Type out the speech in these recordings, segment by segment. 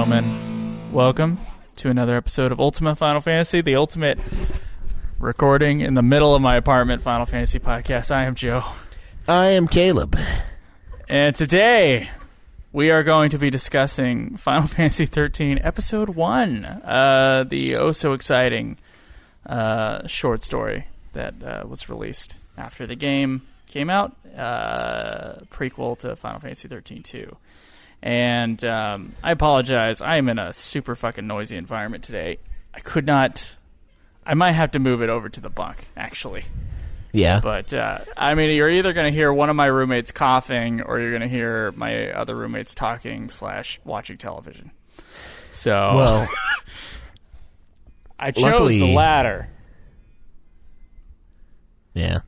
gentlemen, welcome to another episode of Ultimate Final Fantasy, the ultimate recording in the middle of my apartment Final Fantasy podcast. I am Joe. I am Caleb. And today we are going to be discussing Final Fantasy XIII Episode 1, the oh-so-exciting short story that was released after the game came out, prequel to Final Fantasy XIII 2. And I apologize. I am in a super fucking noisy environment today. I might have to move it over to the bunk, actually. Yeah. But, I mean, you're either going to hear one of my roommates coughing or you're going to hear my other roommates talking / watching television. So, well, I chose the latter. Yeah.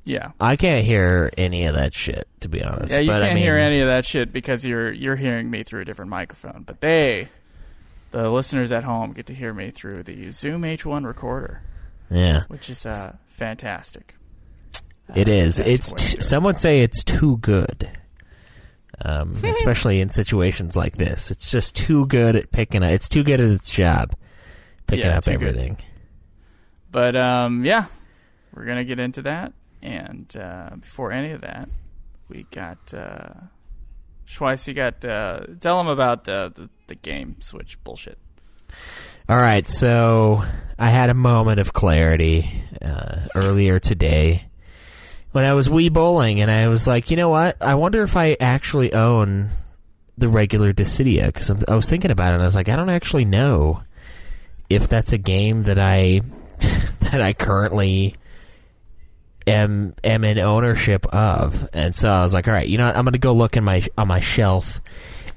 Yeah. I can't hear any of that shit, to be honest. Yeah, you but, can't hear any of that shit because you're hearing me through a different microphone. But the listeners at home, get to hear me through the Zoom H1 recorder. Yeah. Which is fantastic. It is. Some would say it's too good. Especially in situations like this. It's just too good at picking up. It's too good at its job. Picking up everything. Good. But, yeah. We're going to get into that. And before any of that, we got Schweiss. You got tell them about the game switch bullshit. All right, so I had a moment of clarity earlier today when I was Wii bowling, and I was like, you know what? I wonder if I actually own the regular Dissidia, because I was thinking about it, and I was like, I don't actually know if that's a game that I currently am in ownership of. And so I was like, all right, you know what? I'm going to go look on my shelf,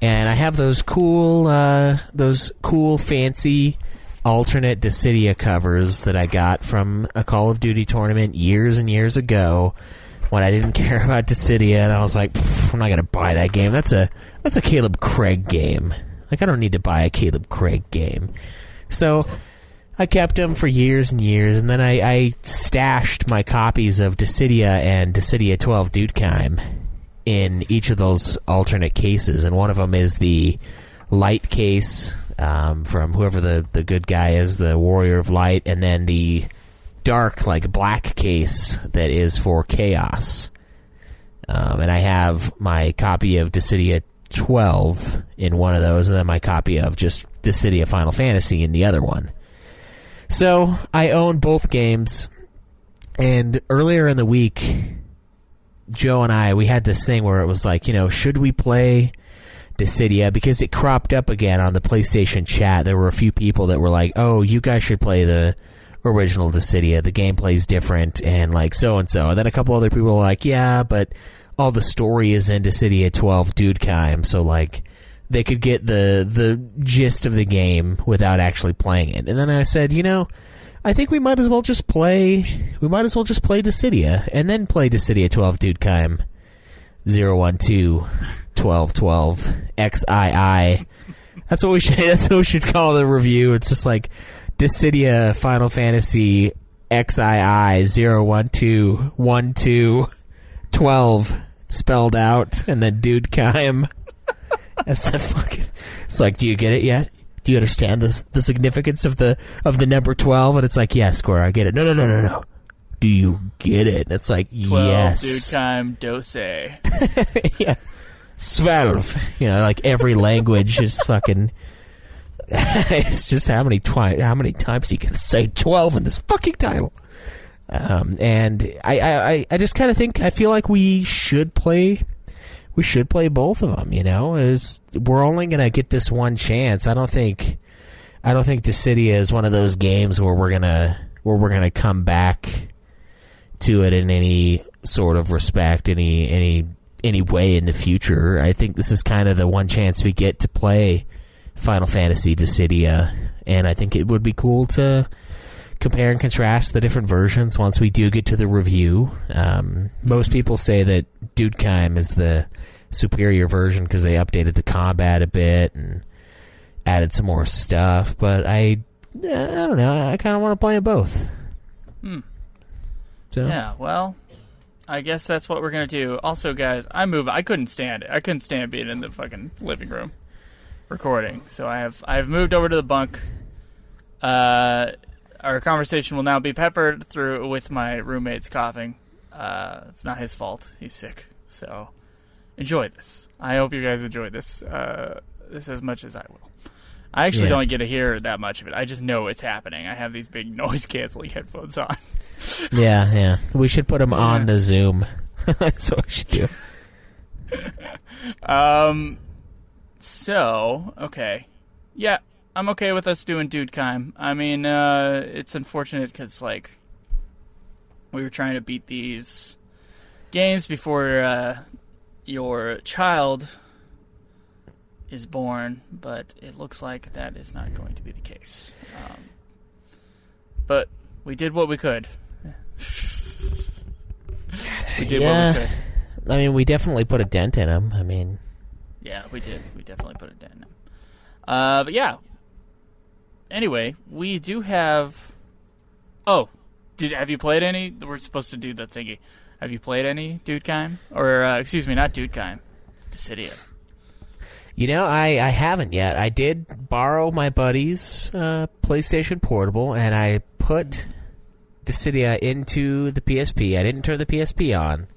and I have those cool fancy alternate Dissidia covers that I got from a Call of Duty tournament years and years ago when I didn't care about Dissidia, and I was like, I'm not going to buy that game. That's a Caleb Craig game. Like, I don't need to buy a Caleb Craig game. So I kept them for years and years, and then I stashed my copies of Dissidia and Dissidia 12 Dudekheim in each of those alternate cases, and one of them is the light case from whoever the good guy is, the Warrior of Light, and then the dark, like black case that is for Chaos. And I have my copy of Dissidia 12 in one of those, and then my copy of just Dissidia Final Fantasy in the other one. So I own both games, and earlier in the week, Joe and we had this thing where it was like, you know, should we play Dissidia? Because it cropped up again on the PlayStation chat. There were a few people that were like, oh, you guys should play the original Dissidia. The gameplay's different, and like so-and-so. And then a couple other people were like, yeah, but all the story is in Dissidia 12 Dudekheim, so like they could get the gist of the game without actually playing it. And then I said, you know, I think we might as well just play Dissidia, and then play Dissidia 12 Dudekheim 012 1212 XII. That's what we should call the review. It's just like Dissidia Final Fantasy XII 012 12 12 spelled out, and then Dudekheim. It's like, do you get it yet? Do you understand the significance of the number 12? And it's like, yeah, Square, I get it. No. Do you get it? And it's like, 12, yes. Dudekheim Dose. Yeah. 12. You know, like every language is fucking. It's just how many times you can say 12 in this fucking title. And I just kind of I feel like we should play both of them, you know. We're only going to get this one chance. I don't think Dissidia is one of those games where we're going to come back to it in any sort of respect, any way in the future. I think this is kind of the one chance we get to play Final Fantasy Dissidia, and I think it would be cool to compare and contrast the different versions once we do get to the review. Most people say that Dudekheim is the superior version because they updated the combat a bit and added some more stuff, but I don't know. I kind of want to play them both. So. Yeah, well, I guess that's what we're going to do. Also, guys, I couldn't stand it. I couldn't stand being in the fucking living room. recording. So I've moved over to the bunk. Our conversation will now be peppered through with my roommate's coughing. It's not his fault. He's sick. So enjoy this. I hope you guys enjoy this as much as I will. I actually don't get to hear that much of it. I just know it's happening. I have these big noise-canceling headphones on. Yeah. We should put them on the Zoom. That's what we should do. So, okay. Yeah, I'm okay with us doing Dude Kime. I mean, it's unfortunate because, like, we were trying to beat these games before your child is born, but it looks like that is not going to be the case. But we did what we could. We did what we could. I mean, we definitely put a dent in him. I mean... Yeah, we did. We definitely put a dent in him. But yeah. Anyway, we do have... Oh, have you played any? We're supposed to do the thingy. Have you played any Dude Kime? Or, excuse me, not Dude Kime. Dissidia. You know, I haven't yet. I did borrow my buddy's PlayStation Portable, and I put Dissidia into the PSP. I didn't turn the PSP on,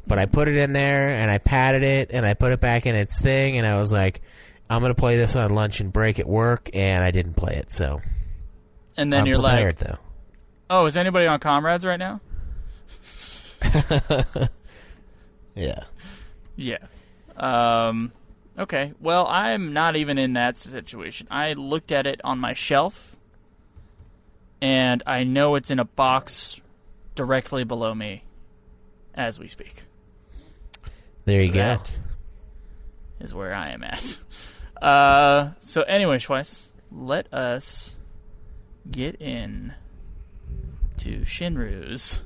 but I put it in there, and I patted it, and I put it back in its thing, and I was like, I'm going to play this on lunch and break at work, and I didn't play it, so... And then I'm you're prepared, like... though. Oh, is anybody on Comrades right now? Yeah. Yeah. Okay, well, I'm not even in that situation. I looked at it on my shelf, and I know it's in a box directly below me as we speak. There you go. That is where I am at. So anyway, Schweiss, let us get in to Shinru's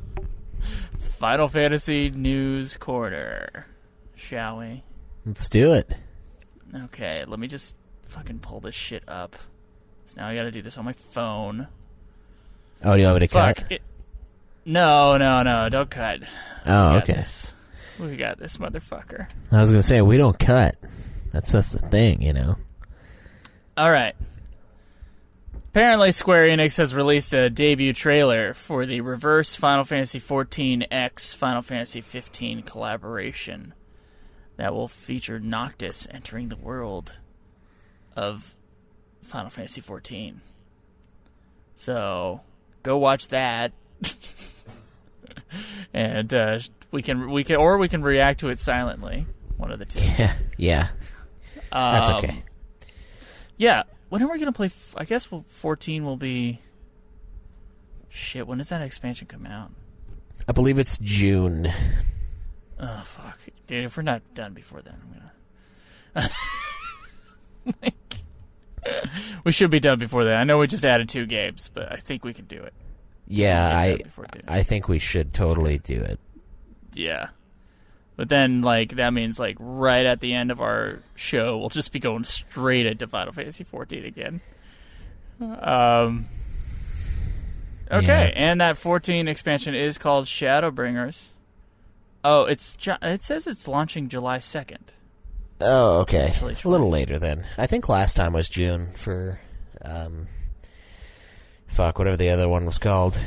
Final Fantasy News Corner, shall we? Let's do it. Okay, let me just fucking pull this shit up. So now I gotta do this on my phone. Oh, do you want me to cut? No, don't cut. Oh, okay. We got this motherfucker. I was going to say, we don't cut. That's the thing, you know. Alright. Apparently Square Enix has released a debut trailer for the Reverse Final Fantasy XIV X Final Fantasy XV collaboration that will feature Noctis entering the world of Final Fantasy XIV. So, go watch that. And we can react to it silently. One of the two. Yeah. That's okay. Yeah. When are we going to play... I guess 14 will be... Shit, when does that expansion come out? I believe it's June. Oh, fuck. Dude, if we're not done before then, I'm gonna... we should be done before then. I know we just added 2 games, but I think we can do it. Yeah, I think we should totally do it. Yeah. But then, like, that means, like, right at the end of our show, we'll just be going straight into Final Fantasy XIV again. Okay, and that 14 expansion is called Shadowbringers. Oh, it says it's launching July 2nd. Oh, okay. A little later then. I think last time was June for, whatever the other one was called.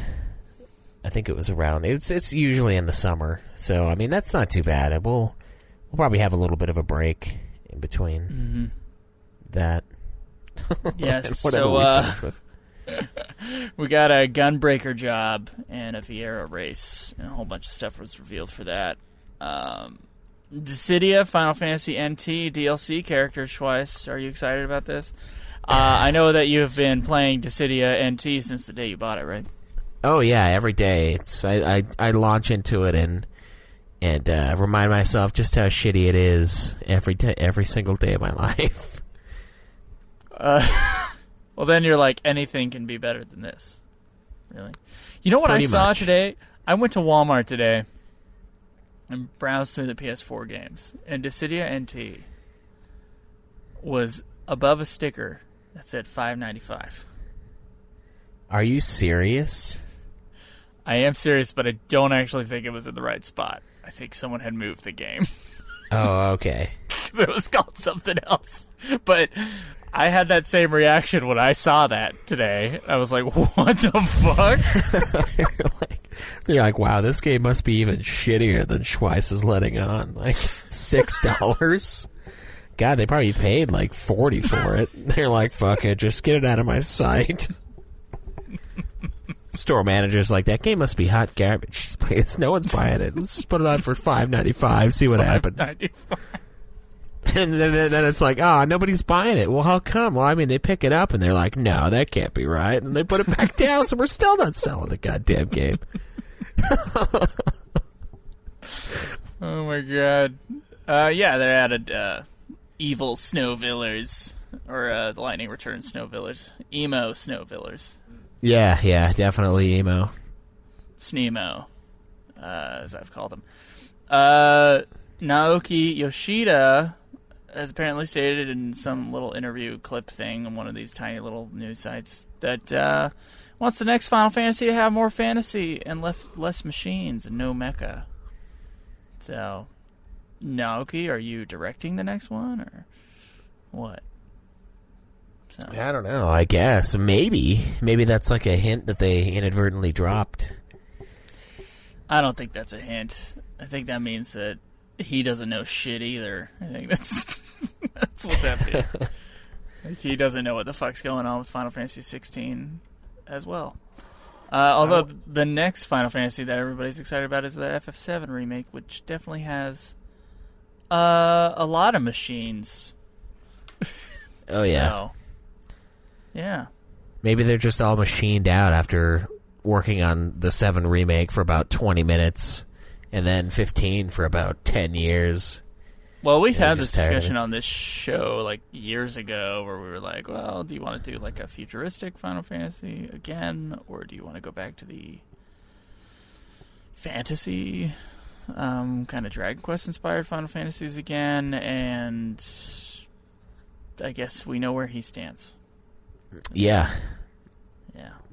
I think it was around. It's usually in the summer, so I mean that's not too bad. We'll probably have a little bit of a break in between that. Yes. So we got a Gunbreaker job and a Viera race, and a whole bunch of stuff was revealed for that. Dissidia, Final Fantasy NT DLC characters. Schweiss, are you excited about this? I know that you have been playing Dissidia NT since the day you bought it, right? Oh yeah, every day. I launch into it and remind myself just how shitty it is every single day of my life. Well, then you're like, anything can be better than this. Really? You know what Pretty I saw much. today? I went to Walmart today and browsed through the PS4 games, and Dissidia NT was above a sticker that said $5.95. Are you serious? I am serious, but I don't actually think it was in the right spot. I think someone had moved the game. Oh, okay. because it was called something else. But I had that same reaction when I saw that today. I was like, what the fuck? They're like, wow, this game must be even shittier than Schweiss is letting on. Like, $6? God, they probably paid like $40 for it. They're like, fuck it, just get it out of my sight. Store manager's like, that game must be hot garbage. No one's buying it. Let's just put it on for $5.95, see what happens. And then it's like, oh, nobody's buying it. Well, how come? Well, I mean, they pick it up and they're like, no, that can't be right. And they put it back down, so we're still not selling the goddamn game. Oh my god. Yeah, they added evil snow villas, or the Lightning Returns snow villas. Emo snow villas. Yeah, definitely emo. Sneemo, as I've called them. Naoki Yoshida has apparently stated in some little interview clip thing on one of these tiny little news sites that wants the next Final Fantasy to have more fantasy and less machines and no mecha. So, Naoki, are you directing the next one, or what? So. I don't know, I guess. Maybe that's like a hint that they inadvertently dropped. I don't think that's a hint. I think that means that he doesn't know shit either. I think that's what that means. Like, he doesn't know what the fuck's going on with Final Fantasy XVI as well. Although the next Final Fantasy that everybody's excited about is the FF7 remake, which definitely has a lot of machines. Oh, yeah. So, yeah. Maybe they're just all machined out after working on the 7 remake for about 20 minutes and then 15 for about 10 years. Well, we've had this discussion on this show like years ago where we were like, well, do you want to do like a futuristic Final Fantasy again, or do you want to go back to the fantasy kind of Dragon Quest inspired Final Fantasies again? And I guess we know where he stands. Yeah.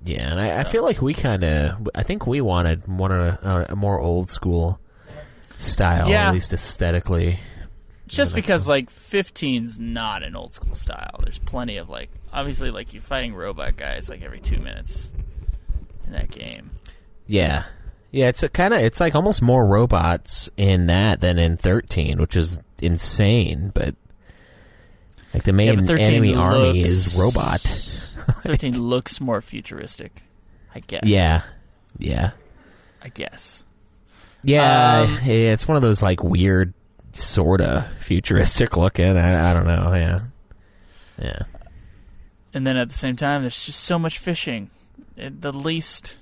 Yeah, and I feel like I think we wanted a more old school style, at least aesthetically. Just because, like, 15's not an old school style. There's plenty of, like, obviously, like, you're fighting robot guys, like, every 2 minutes in that game. Yeah. Yeah, it's like almost more robots in that than in 13, which is insane, but, like, the main enemy army is robot. 13 looks more futuristic, I guess. Yeah. I guess. Yeah, it's one of those, like, weird, sorta futuristic looking. I don't know, yeah. And then at the same time, there's just so much fishing. The least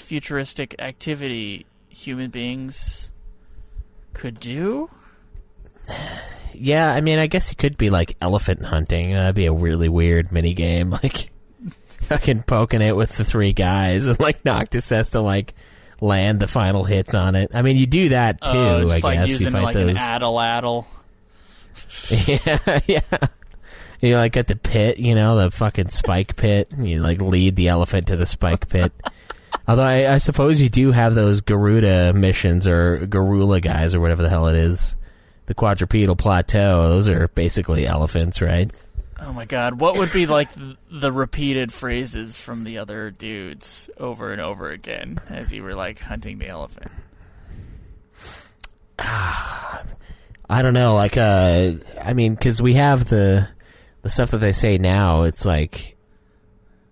futuristic activity human beings could do. Yeah, I mean, I guess it could be like elephant hunting. That'd be a really weird mini game, like fucking poking it with the 3 guys, and like Noctis has to like land the final hits on it. I mean, you do that too. I like guess using you fight like those. An addle. Yeah. You like at the pit, the fucking spike pit. And you like lead the elephant to the spike pit. Although I suppose you do have those Garuda missions or Garula guys or whatever the hell it is. The quadrupedal plateau, those are basically elephants, right? Oh my god, what would be like the repeated phrases from the other dudes over and over again as you were like hunting the elephant? I don't know, like I mean, because we have the stuff that they say now, it's like,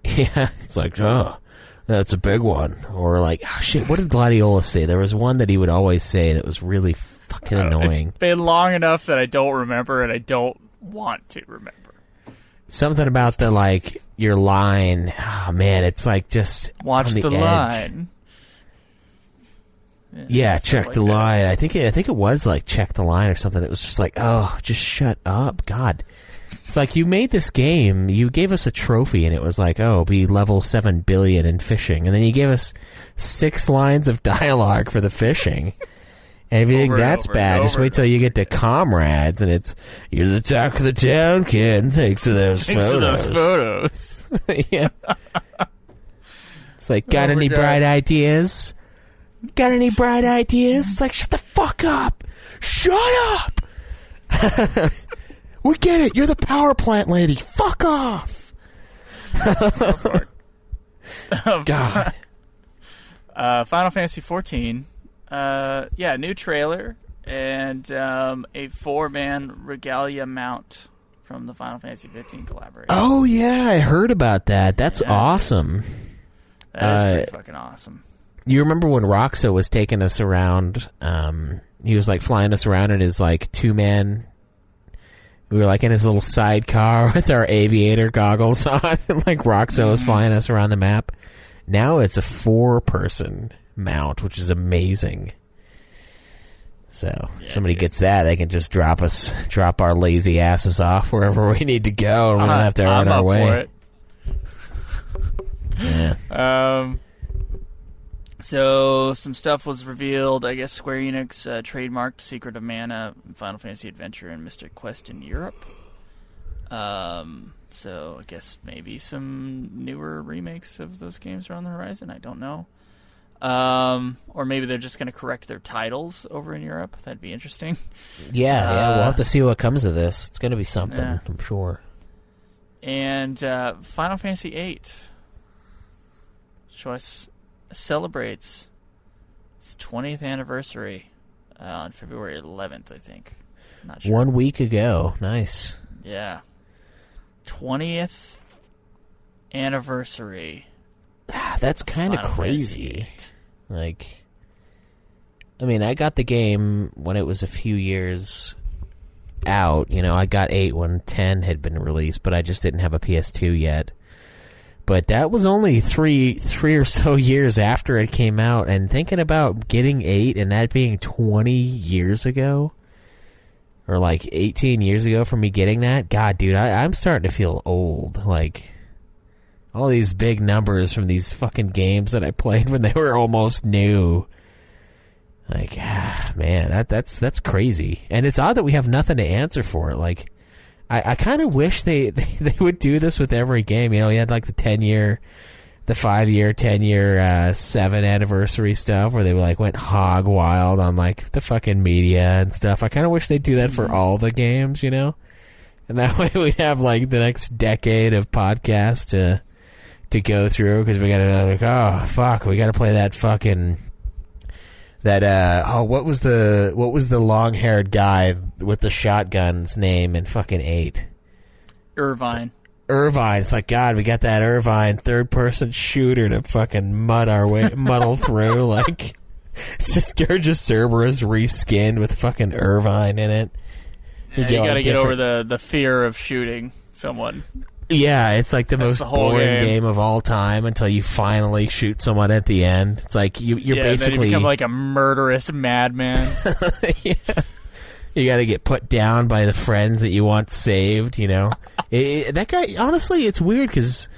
yeah, it's like, oh, that's a big one. Or like, oh shit, what did Gladiolus say? There was one that he would always say that was really fucking annoying. It's been long enough that I don't remember, and I don't want to remember. Something about the, like, your line. Oh, man, it's like just watch the line. Yeah, check like the line. I think it was like check the line or something. It was just like, oh, just shut up. God. It's like you made this game, you gave us a trophy, and it was like, oh, be level 7 billion in fishing. And then you gave us 6 lines of dialogue for the fishing. And if you think that's bad, just wait till you get to Comrades, and it's, you're the talk of the town, kid. Thanks for those photos. Yeah. It's like, got any bright ideas? Got any bright ideas? It's like, shut the fuck up. Shut up! We get it. You're the power plant lady. Fuck off. God. Final Fantasy XIV. New trailer and a 4-man regalia mount from the Final Fantasy XV collaboration. Oh yeah, I heard about that. That's awesome. That is pretty fucking awesome. You remember when Roxo was taking us around? He was like flying us around in his like 2-man. We were like in his little sidecar with our aviator goggles on, and like Roxo was flying us around the map. Now it's a 4-person mount, which is amazing. So somebody gets that, they can just drop our lazy asses off wherever we need to go, and we don't have to earn our way. Yeah. So some stuff was revealed. I guess Square Enix trademarked Secret of Mana, Final Fantasy Adventure, and Mystic Quest in Europe. So I guess maybe some newer remakes of those games are on the horizon. I don't know. Or maybe they're just going to correct their titles over in Europe. That'd be interesting. Yeah, we'll have to see what comes of this. It's going to be something, I'm sure. And Final Fantasy VIII celebrates its 20th anniversary on February 11th, I think. Not sure. 1 week ago. Nice. Yeah. 20th anniversary. That's kind of crazy. Like, I mean, I got the game when it was a few years out. You know, I got 8 when 10 had been released, but I just didn't have a PS2 yet. But that was only three or so years after it came out, and thinking about getting 8 and that being 20 years ago, or like 18 years ago for me getting that, God, dude, I'm starting to feel old. Like, all these big numbers from these fucking games that I played when they were almost new. Like, man, that's crazy. And it's odd that we have nothing to answer for it. Like, I kind of wish they would do this with every game. You know, you had like the 10-year, the 5-year, 10-year, 7 anniversary stuff where they like went hog wild on like the fucking media and stuff. I kind of wish they'd do that for all the games, you know? And that way we'd have like the next decade of podcasts to go through, because we gotta like, oh fuck, we gotta play that fucking what was the long-haired guy with the shotgun's name in fucking 8? Irvine. It's like, God, we got that Irvine third-person shooter to fucking muddle through. Like, it's just Dirge Cerberus reskinned with fucking Irvine in it. You gotta get over the fear of shooting someone. Yeah, it's like the most boring game of all time until you finally shoot someone at the end. It's like you're basically... then you become like a murderous madman. Yeah. You got to get put down by the friends that you want saved, you know? That guy, honestly, it's weird because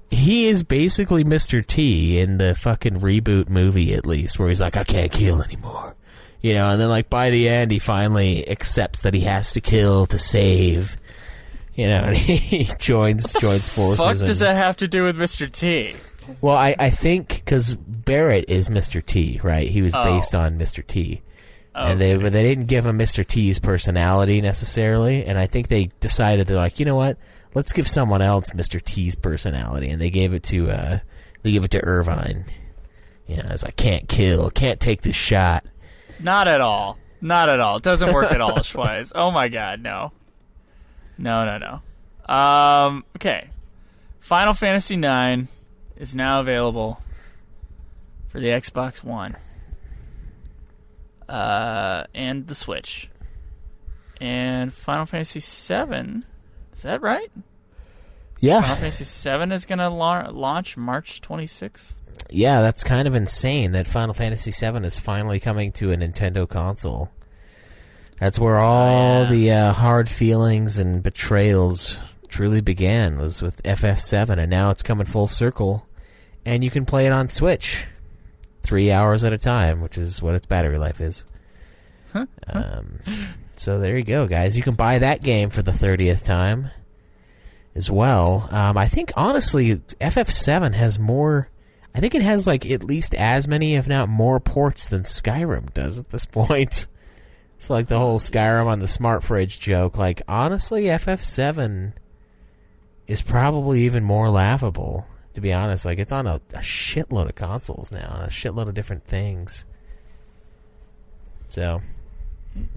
he is basically Mr. T in the fucking reboot movie, at least, where he's like, I can't kill anymore. You know, and then like by the end, he finally accepts that he has to kill to save. You know, and he joins forces. What does that have to do with Mr. T? Well, I think because Barrett is Mr. T, right? He was based on Mr. T. And they didn't give him Mr. T's personality necessarily, and I think they decided, they're like, you know what? Let's give someone else Mr. T's personality, and they gave it to Irvine. You know, it's like, can't kill, can't take the shot. Not at all. It doesn't work at all, Schweiz. Oh my God, no. No. Okay. Final Fantasy IX is now available for the Xbox One and the Switch. And Final Fantasy VII, is that right? Yeah. Final Fantasy VII is going to launch March 26th. Yeah, that's kind of insane that Final Fantasy VII is finally coming to a Nintendo console. That's where all the hard feelings and betrayals truly began, was with FF7, and now it's coming full circle, and you can play it on Switch 3 hours at a time, which is what its battery life is. So there you go, guys. You can buy that game for the 30th time as well. I think, honestly, FF7 has more... I think it has, like, at least as many, if not more, ports than Skyrim does at this point. It's like the whole Skyrim on the smart fridge joke. Like, honestly, FF7 is probably even more laughable, to be honest. Like, it's on a shitload of consoles now, a shitload of different things. So,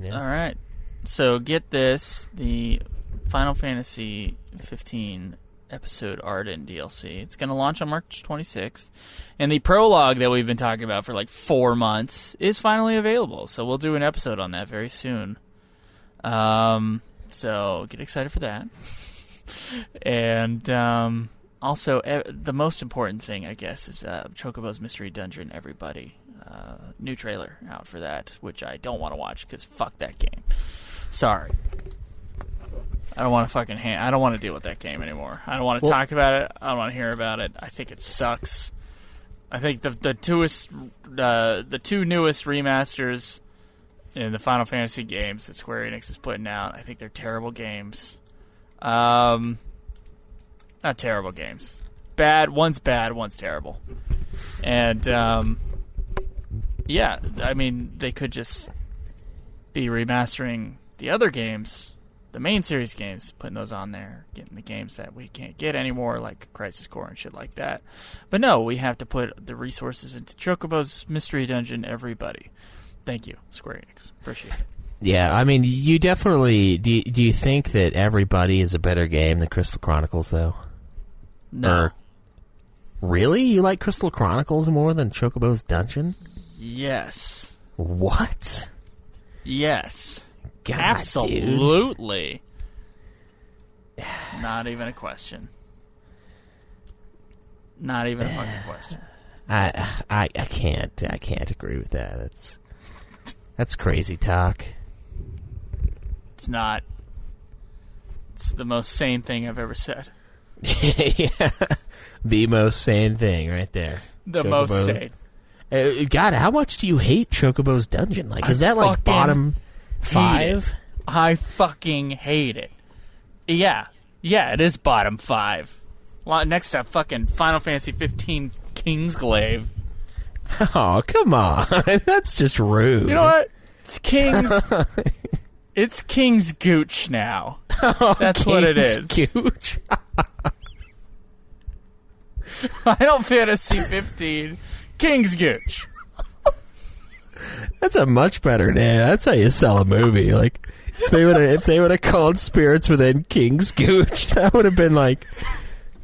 yeah. All right. So, get this. The Final Fantasy XV episode Arden DLC. It's going to launch on March 26th. And the prologue that we've been talking about for like 4 months is finally available. So we'll do an episode on that very soon. So get excited for that. And also, the most important thing, I guess, is Chocobo's Mystery Dungeon, everybody. New trailer out for that, which I don't want to watch because fuck that game. Sorry. I don't want to I don't want to deal with that game anymore. I don't want to talk about it. I don't want to hear about it. I think it sucks. I think the two newest remasters in the Final Fantasy games that Square Enix is putting out, I think they're terrible games. Not terrible games. One's bad, one's terrible. And yeah, I mean, they could just be remastering the other games, the main series games, putting those on there, getting the games that we can't get anymore, like Crisis Core and shit like that. But no, we have to put the resources into Chocobo's Mystery Dungeon, everybody. Thank you, Square Enix. Appreciate it. Yeah, I mean, you definitely... Do you think that Everybody is a better game than Crystal Chronicles, though? No. Really? You like Crystal Chronicles more than Chocobo's Dungeon? Yes. What? Yes. God, absolutely. Dude. Not even a question. Not even a fucking question. I can't agree with that. That's crazy talk. It's not. It's the most sane thing I've ever said. Yeah. The most sane thing right there. The most sane. God, how much do you hate Chocobo's Dungeon? Like, is that like bottom 5? I fucking hate it. Yeah, it is bottom 5. Next up, fucking Final Fantasy XV Kingsglaive. Oh, come on. That's just rude. You know what? It's King's... it's King's Gooch now. Oh, that's King's what it is. Gooch. Final Fantasy XV King's Gooch. That's a much better name. That's how you sell a movie. Like, if they would have called Spirits Within King's Gooch, that would have been like...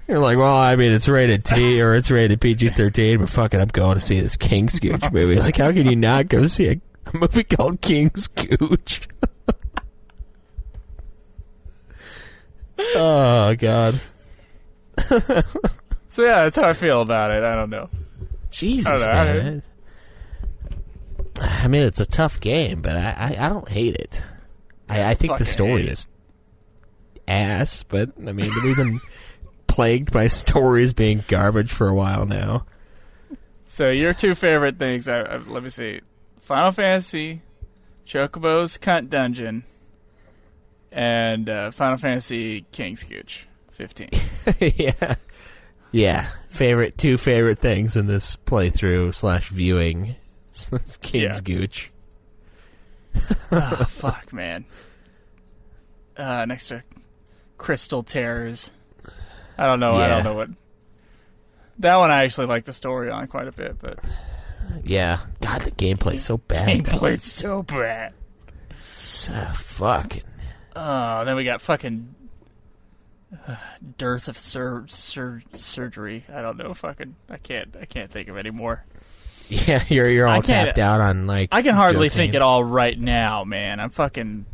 You're like, well, I mean, it's rated T or it's rated PG-13, but fucking, I'm going to see this King's Gooch movie. Like, how can you not go see a movie called King's Gooch? Oh, God. So, yeah, that's how I feel about it. I don't know. Jesus, man. I mean, it's a tough game, but I don't hate it. I think the story is ass, but, I mean, we've been... plagued by stories being garbage for a while now. So your two favorite things, let me see. Final Fantasy, Chocobo's Cunt Dungeon, and Final Fantasy King's Gooch 15. Yeah. Two favorite things in this playthrough / viewing. King's Gooch. Oh, fuck, man. Next to Crystal Terrors. I don't know. Yeah. I don't know what. That one I actually like the story on quite a bit, but yeah, God, the gameplay's so bad. Gameplay's so bad. So fucking. Oh, then we got fucking dearth of surgery. I don't know. Fucking, I can't think of any more. Yeah, you're all tapped out on like. I can hardly think it all right now, man. I'm fucking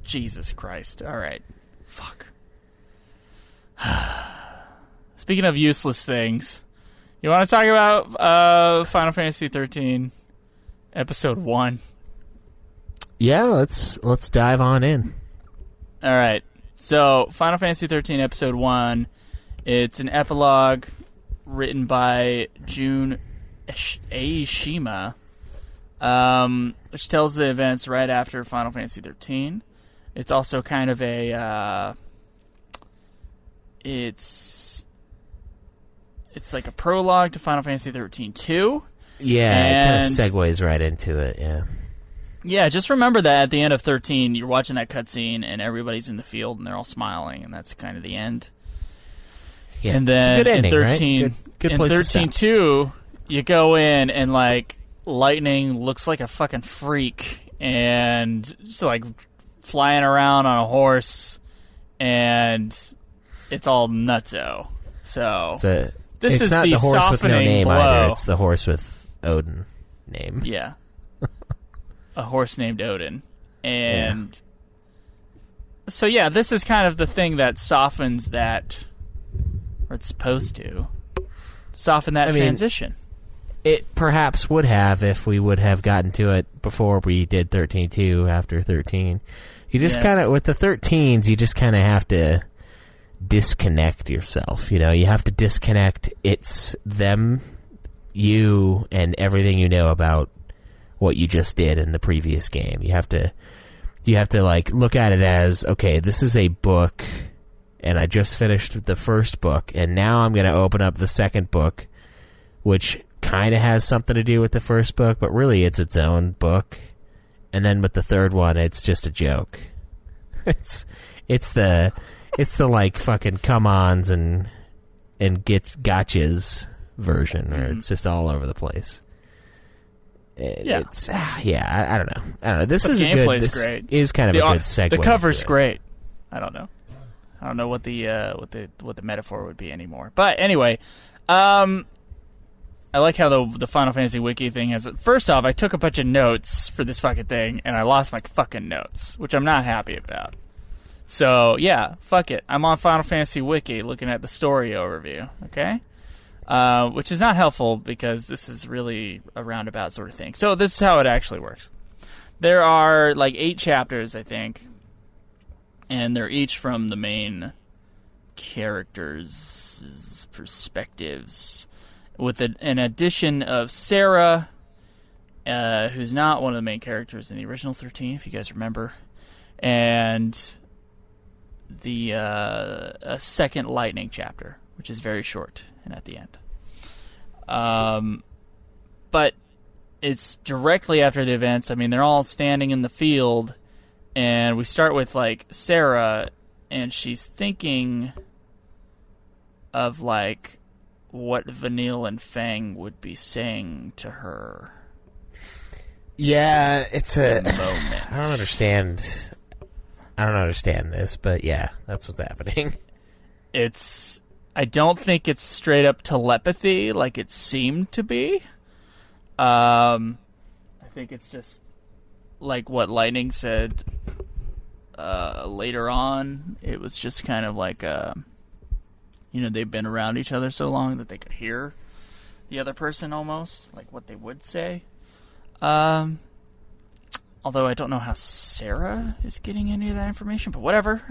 Jesus Christ. All right, fuck. Speaking of useless things, you want to talk about Final Fantasy XIII Episode 1? Yeah, let's dive on in. All right. So, Final Fantasy XIII Episode 1, it's an epilogue written by Jun Aishima, which tells the events right after Final Fantasy XIII. It's also kind of a... It's like a prologue to Final Fantasy XIII 2. Yeah, it kind of segues right into it, yeah. Yeah, just remember that at the end of 13, you're watching that cutscene, and everybody's in the field, and they're all smiling, and that's kind of the end. Yeah, and then it's a good ending, in 13, right? Good in place 13 to stop. 2, you go in, and, like, Lightning looks like a fucking freak, and just, like, flying around on a horse, and it's all nutso. So, this is not the the horse with no softening name blow. either. It's the horse with Odin name. Yeah. A horse named Odin. And so, yeah, this is kind of the thing that softens that, or it's supposed to, soften that transition. It perhaps would have if we would have gotten to it before we did 13.2 after 13. You just kind of, with the 13s, you just kind of have to disconnect yourself. You know, you have to disconnect it's them, you, and everything you know about what you just did in the previous game. You have to like look at it as, okay, this is a book, and I just finished the first book, and now I'm going to open up the second book, which kind of has something to do with the first book, but really it's its own book. And then with the third one, it's just a joke. It's the like fucking come-ons and gotchas version, where it's just all over the place. I don't know. This is a good. This great. Is kind of a good segue. The cover's great. I don't know what the metaphor would be anymore. But anyway, I like how the Final Fantasy Wiki thing has. First off, I took a bunch of notes for this fucking thing, and I lost my fucking notes, which I'm not happy about. So yeah, fuck it. I'm on Final Fantasy Wiki looking at the story overview. Okay. Which is not helpful because this is really a roundabout sort of thing. So this is how it actually works. There are like 8 chapters, I think, and they're each from the main characters' perspectives, with an addition of Sarah, who's not one of the main characters in the original 13, if you guys remember, and a second Lightning chapter, which is very short and at the end. But it's directly after the events. I mean, they're all standing in the field, and we start with, like, Sarah, and she's thinking of, like, what Vanille and Fang would be saying to her. Yeah, it's a moment. I don't understand this, but yeah, that's what's happening. I don't think it's straight up telepathy like it seemed to be. I think it's just like what Lightning said later on. It was just kind of like, they've been around each other so long that they could hear the other person almost, like what they would say. Although I don't know how Sarah is getting any of that information, but whatever.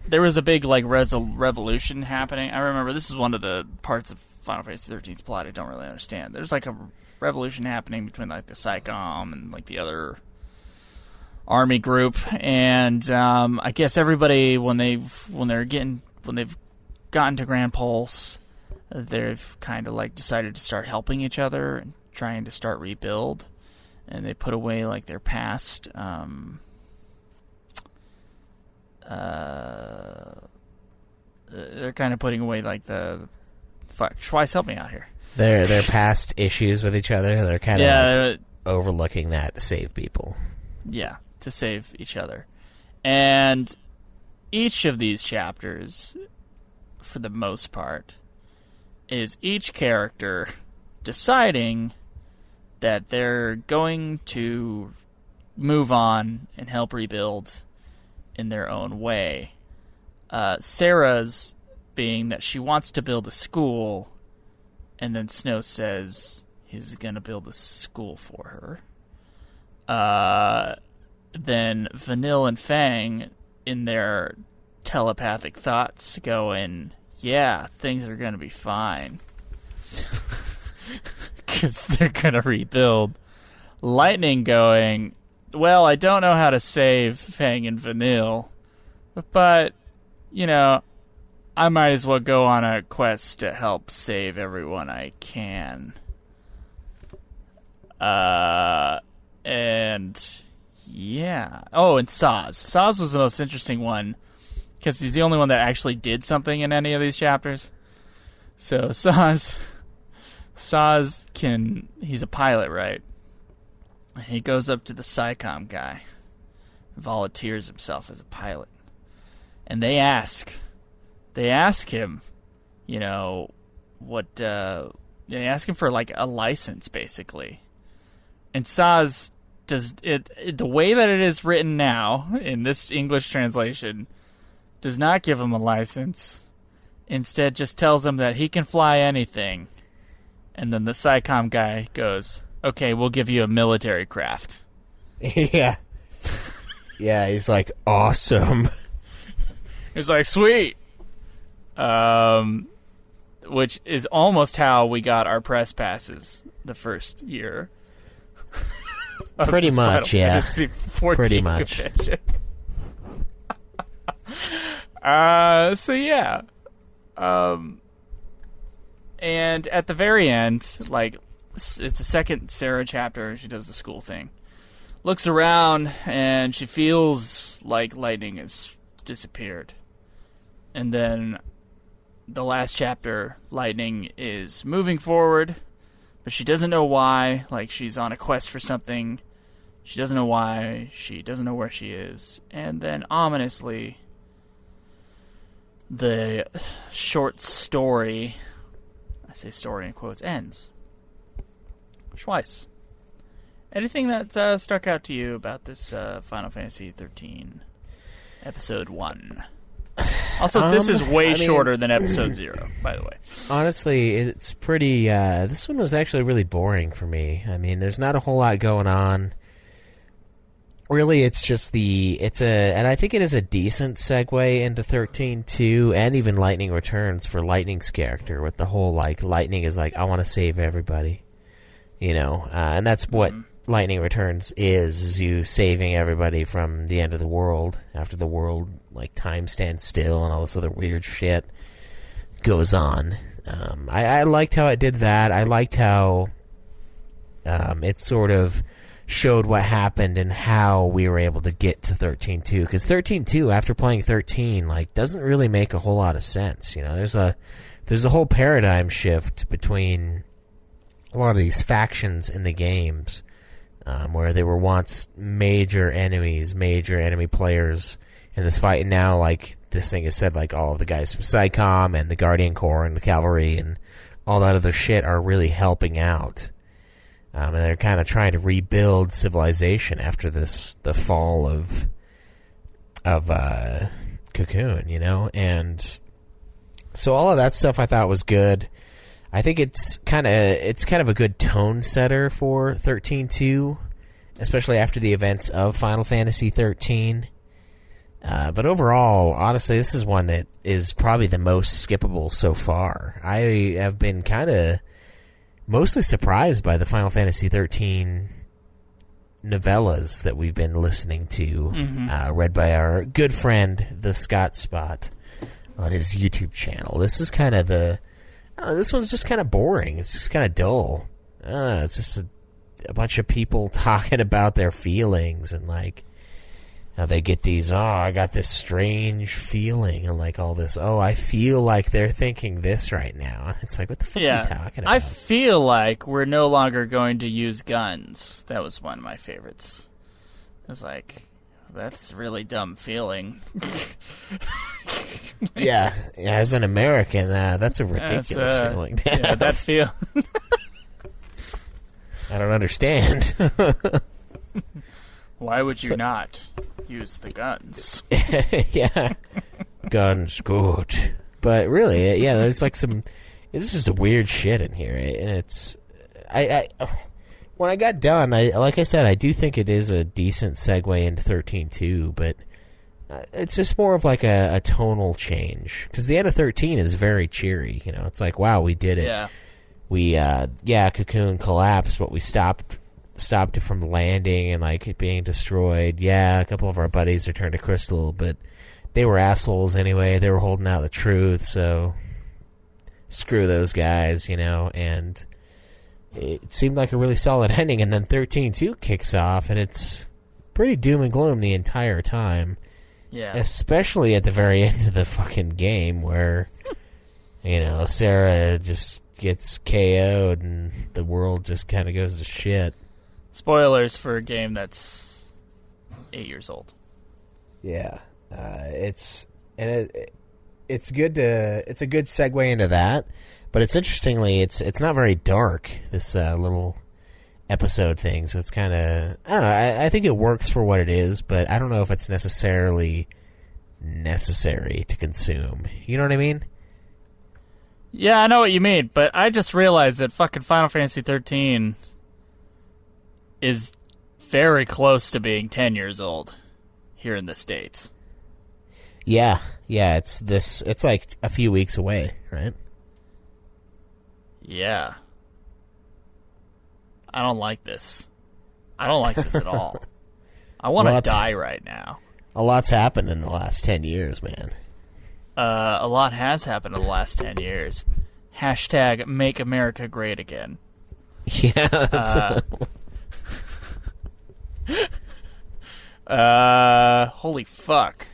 There was a big, like, revolution happening. I remember this is one of the parts of Final Fantasy XIII's plot I don't really understand. There's, like, a revolution happening between, like, the PsyCom and, like, the other army group. And I guess everybody, when they've gotten to Grand Pulse, they've kind of, like, decided to start helping each other and trying to start rebuild. And they put away, like, their past... they're kind of putting away, like, the... Fuck, Schweiss, help me out here. Their past issues with each other, they're kind of overlooking that to save people. Yeah, to save each other. And each of these chapters, for the most part, is each character deciding that they're going to move on and help rebuild in their own way. Sarah's being that she wants to build a school, and then Snow says he's going to build a school for her. Then Vanille and Fang, in their telepathic thoughts, going, yeah, things are going to be fine. Because they're going to rebuild. Lightning going, well, I don't know how to save Fang and Vanille, but, I might as well go on a quest to help save everyone I can. And yeah. Oh, and Saz. Saz was the most interesting one because he's the only one that actually did something in any of these chapters. So Saz he's a pilot, right? He goes up to the SciComm guy, volunteers himself as a pilot. And they ask him, you know, they ask him for like a license basically. And Saz does it the way that it is written now in this English translation does not give him a license. Instead just tells him that he can fly anything. And then the SciComm guy goes, "Okay, we'll give you a military craft." Yeah. Yeah, he's like, awesome. He's like, sweet. Which is almost how we got our press passes the first year. Pretty much, yeah. Pretty much. So yeah. And at the very end, like, it's the second Sarah chapter, she does the school thing. Looks around, and she feels like lightning has disappeared. And then the last chapter, lightning is moving forward, but she doesn't know why. Like, she's on a quest for something. She doesn't know why. She doesn't know where she is. And then, ominously, the short story, I say story in quotes, ends. Twice. Anything that stuck out to you about this Final Fantasy XIII Episode 1? Also, this is way shorter than Episode 0, by the way. Honestly, it's pretty... this one was actually really boring for me. I mean, there's not a whole lot going on. Really, it's just and I think it is a decent segue into 13-2, and even Lightning Returns for Lightning's character, with the whole, like, Lightning is like, I want to save everybody. You know, and that's what Lightning Returns is you saving everybody from the end of the world after the world, like, time stands still and all this other weird shit goes on. I liked how it did that. I liked how it sort of showed what happened and how we were able to get to 13-2. Because 13-2, after playing 13, like, doesn't really make a whole lot of sense. You know, there's a whole paradigm shift between a lot of these factions in the games, where they were once major enemy players in this fight, and now, like, this thing is said, like, all of the guys from SciComm and the Guardian Corps and the Cavalry and all that other shit are really helping out. And they're kind of trying to rebuild civilization after the fall of Cocoon, you know? And so all of that stuff I thought was good. I think it's kind of a good tone setter for 13-2, especially after the events of Final Fantasy XIII. But overall, honestly, this is one that is probably the most skippable so far. I have been kind of mostly surprised by the Final Fantasy XIII novellas that we've been listening to, read by our good friend, the Scott Spot, on his YouTube channel. This is kind of this one's just kind of boring. It's just kind of dull. It's just a bunch of people talking about their feelings and, like, how they get these, I got this strange feeling, and, like, all this, I feel like they're thinking this right now. It's like, what the fuck are you talking about? I feel like we're no longer going to use guns. That was one of my favorites. I was like, that's a really dumb feeling. Yeah, as an American, that's a ridiculous feeling. Yeah, that feel. I don't understand. Why would you not use the guns? Yeah, guns good, but really, yeah, there's like it's just a weird shit in here, and it's I when I got done, like I said, I do think it is a decent segue into 13-2, but it's just more of like a tonal change, because the end of 13 is very cheery. You know, it's like, wow, we did it. Yeah. We Cocoon collapsed, but we stopped it from landing and, like, it being destroyed. Yeah, a couple of our buddies returned to Crystal, but they were assholes anyway. They were holding out the truth, so screw those guys, you know. And it seemed like a really solid ending, and then 13-2 kicks off, and it's pretty doom and gloom the entire time. Yeah. Especially at the very end of the fucking game where, Sarah just gets KO'd and the world just kind of goes to shit. Spoilers for a game that's 8 years old. Yeah. It's a good segue into that, but it's it's not very dark, this little episode thing, so it's kind of, I don't know, I think it works for what it is, but I don't know if it's necessarily necessary to consume. You know what I mean? Yeah, I know what you mean, but I just realized that fucking Final Fantasy XIII is very close to being 10 years old here in the States. Yeah, it's like a few weeks away, right? Yeah. I don't like this. I don't like this at all. I want to die right now. A lot's happened in the last 10 years, man. A lot has happened in the last 10 years. Hashtag Make America Great Again. Yeah, that's holy fuck.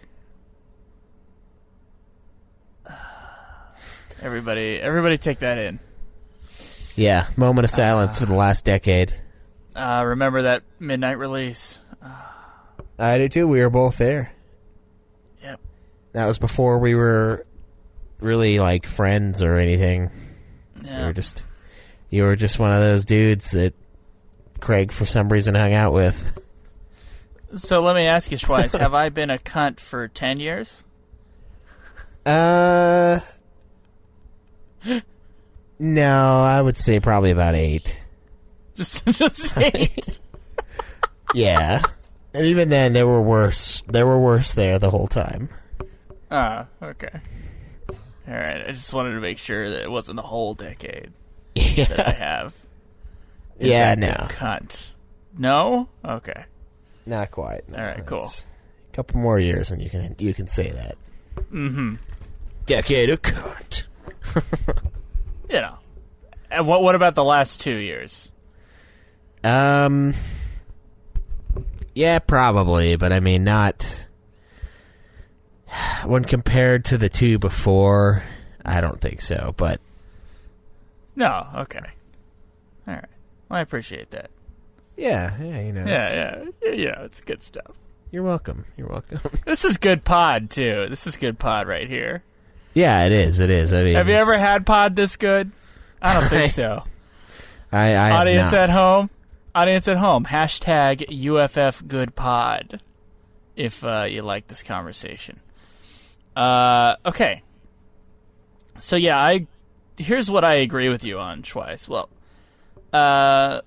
Everybody take that in. Yeah, moment of silence for the last decade. Remember that midnight release? I do too. We were both there. Yep. That was before we were really like friends or anything. Yeah. You were just one of those dudes that Craig for some reason hung out with. So let me ask you, Schweiss, have I been a cunt for 10 years? No, I would say probably about 8. Just 8. Yeah. And even then, there were worse. There were worse there the whole time. Okay. All right. I just wanted to make sure that it wasn't the whole decade Yeah. that I have. Yeah, no. Cunt. No? Okay. Not quite. No. All right, cool. A couple more years and you can say that. Mm-hmm. Decade of cunt. And what about the last 2 years? Yeah, probably, but I mean, not when compared to the 2 before. I don't think so, but No. Okay. All right. Well, I appreciate that. yeah, Yeah. It's good stuff. You're welcome. This is good pod too. This is good pod right here. Yeah, it is. I mean, have you ever had pod this good? I don't think so. I Audience at home. Hashtag UFF good pod. If you like this conversation. Okay. So yeah, here's what I agree with you on, Schweiss. Well, I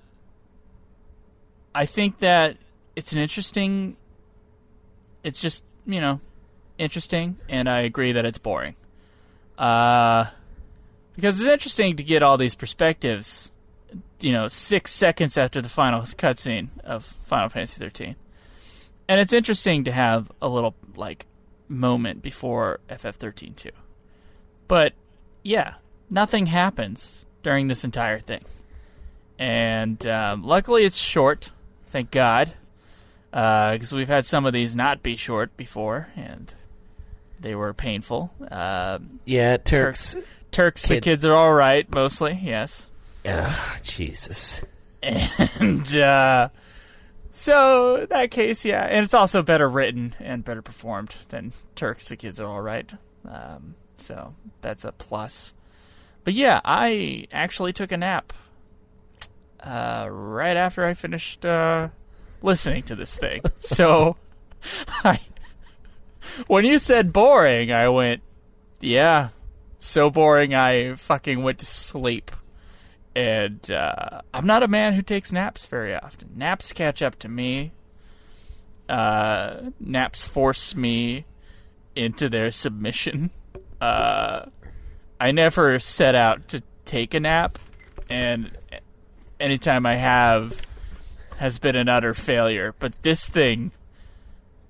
think that it's interesting, and I agree that it's boring. Because it's interesting to get all these perspectives, 6 seconds after the final cutscene of Final Fantasy XIII. And it's interesting to have a little, moment before FF13 too. But, yeah, nothing happens during this entire thing. And luckily it's short, thank God. Because we've had some of these not be short before, and they were painful. Yeah, Turks. The kids are all right, mostly, yes. Jesus. And so, in that case, yeah. And it's also better written and better performed than Turks, the kids are all right. So, that's a plus. But yeah, I actually took a nap right after I finished listening to this thing. So, when you said boring, I went, yeah, so boring I fucking went to sleep. And I'm not a man who takes naps very often. Naps catch up to me. Naps force me into their submission. I never set out to take a nap, and anytime I have has been an utter failure. But this thing,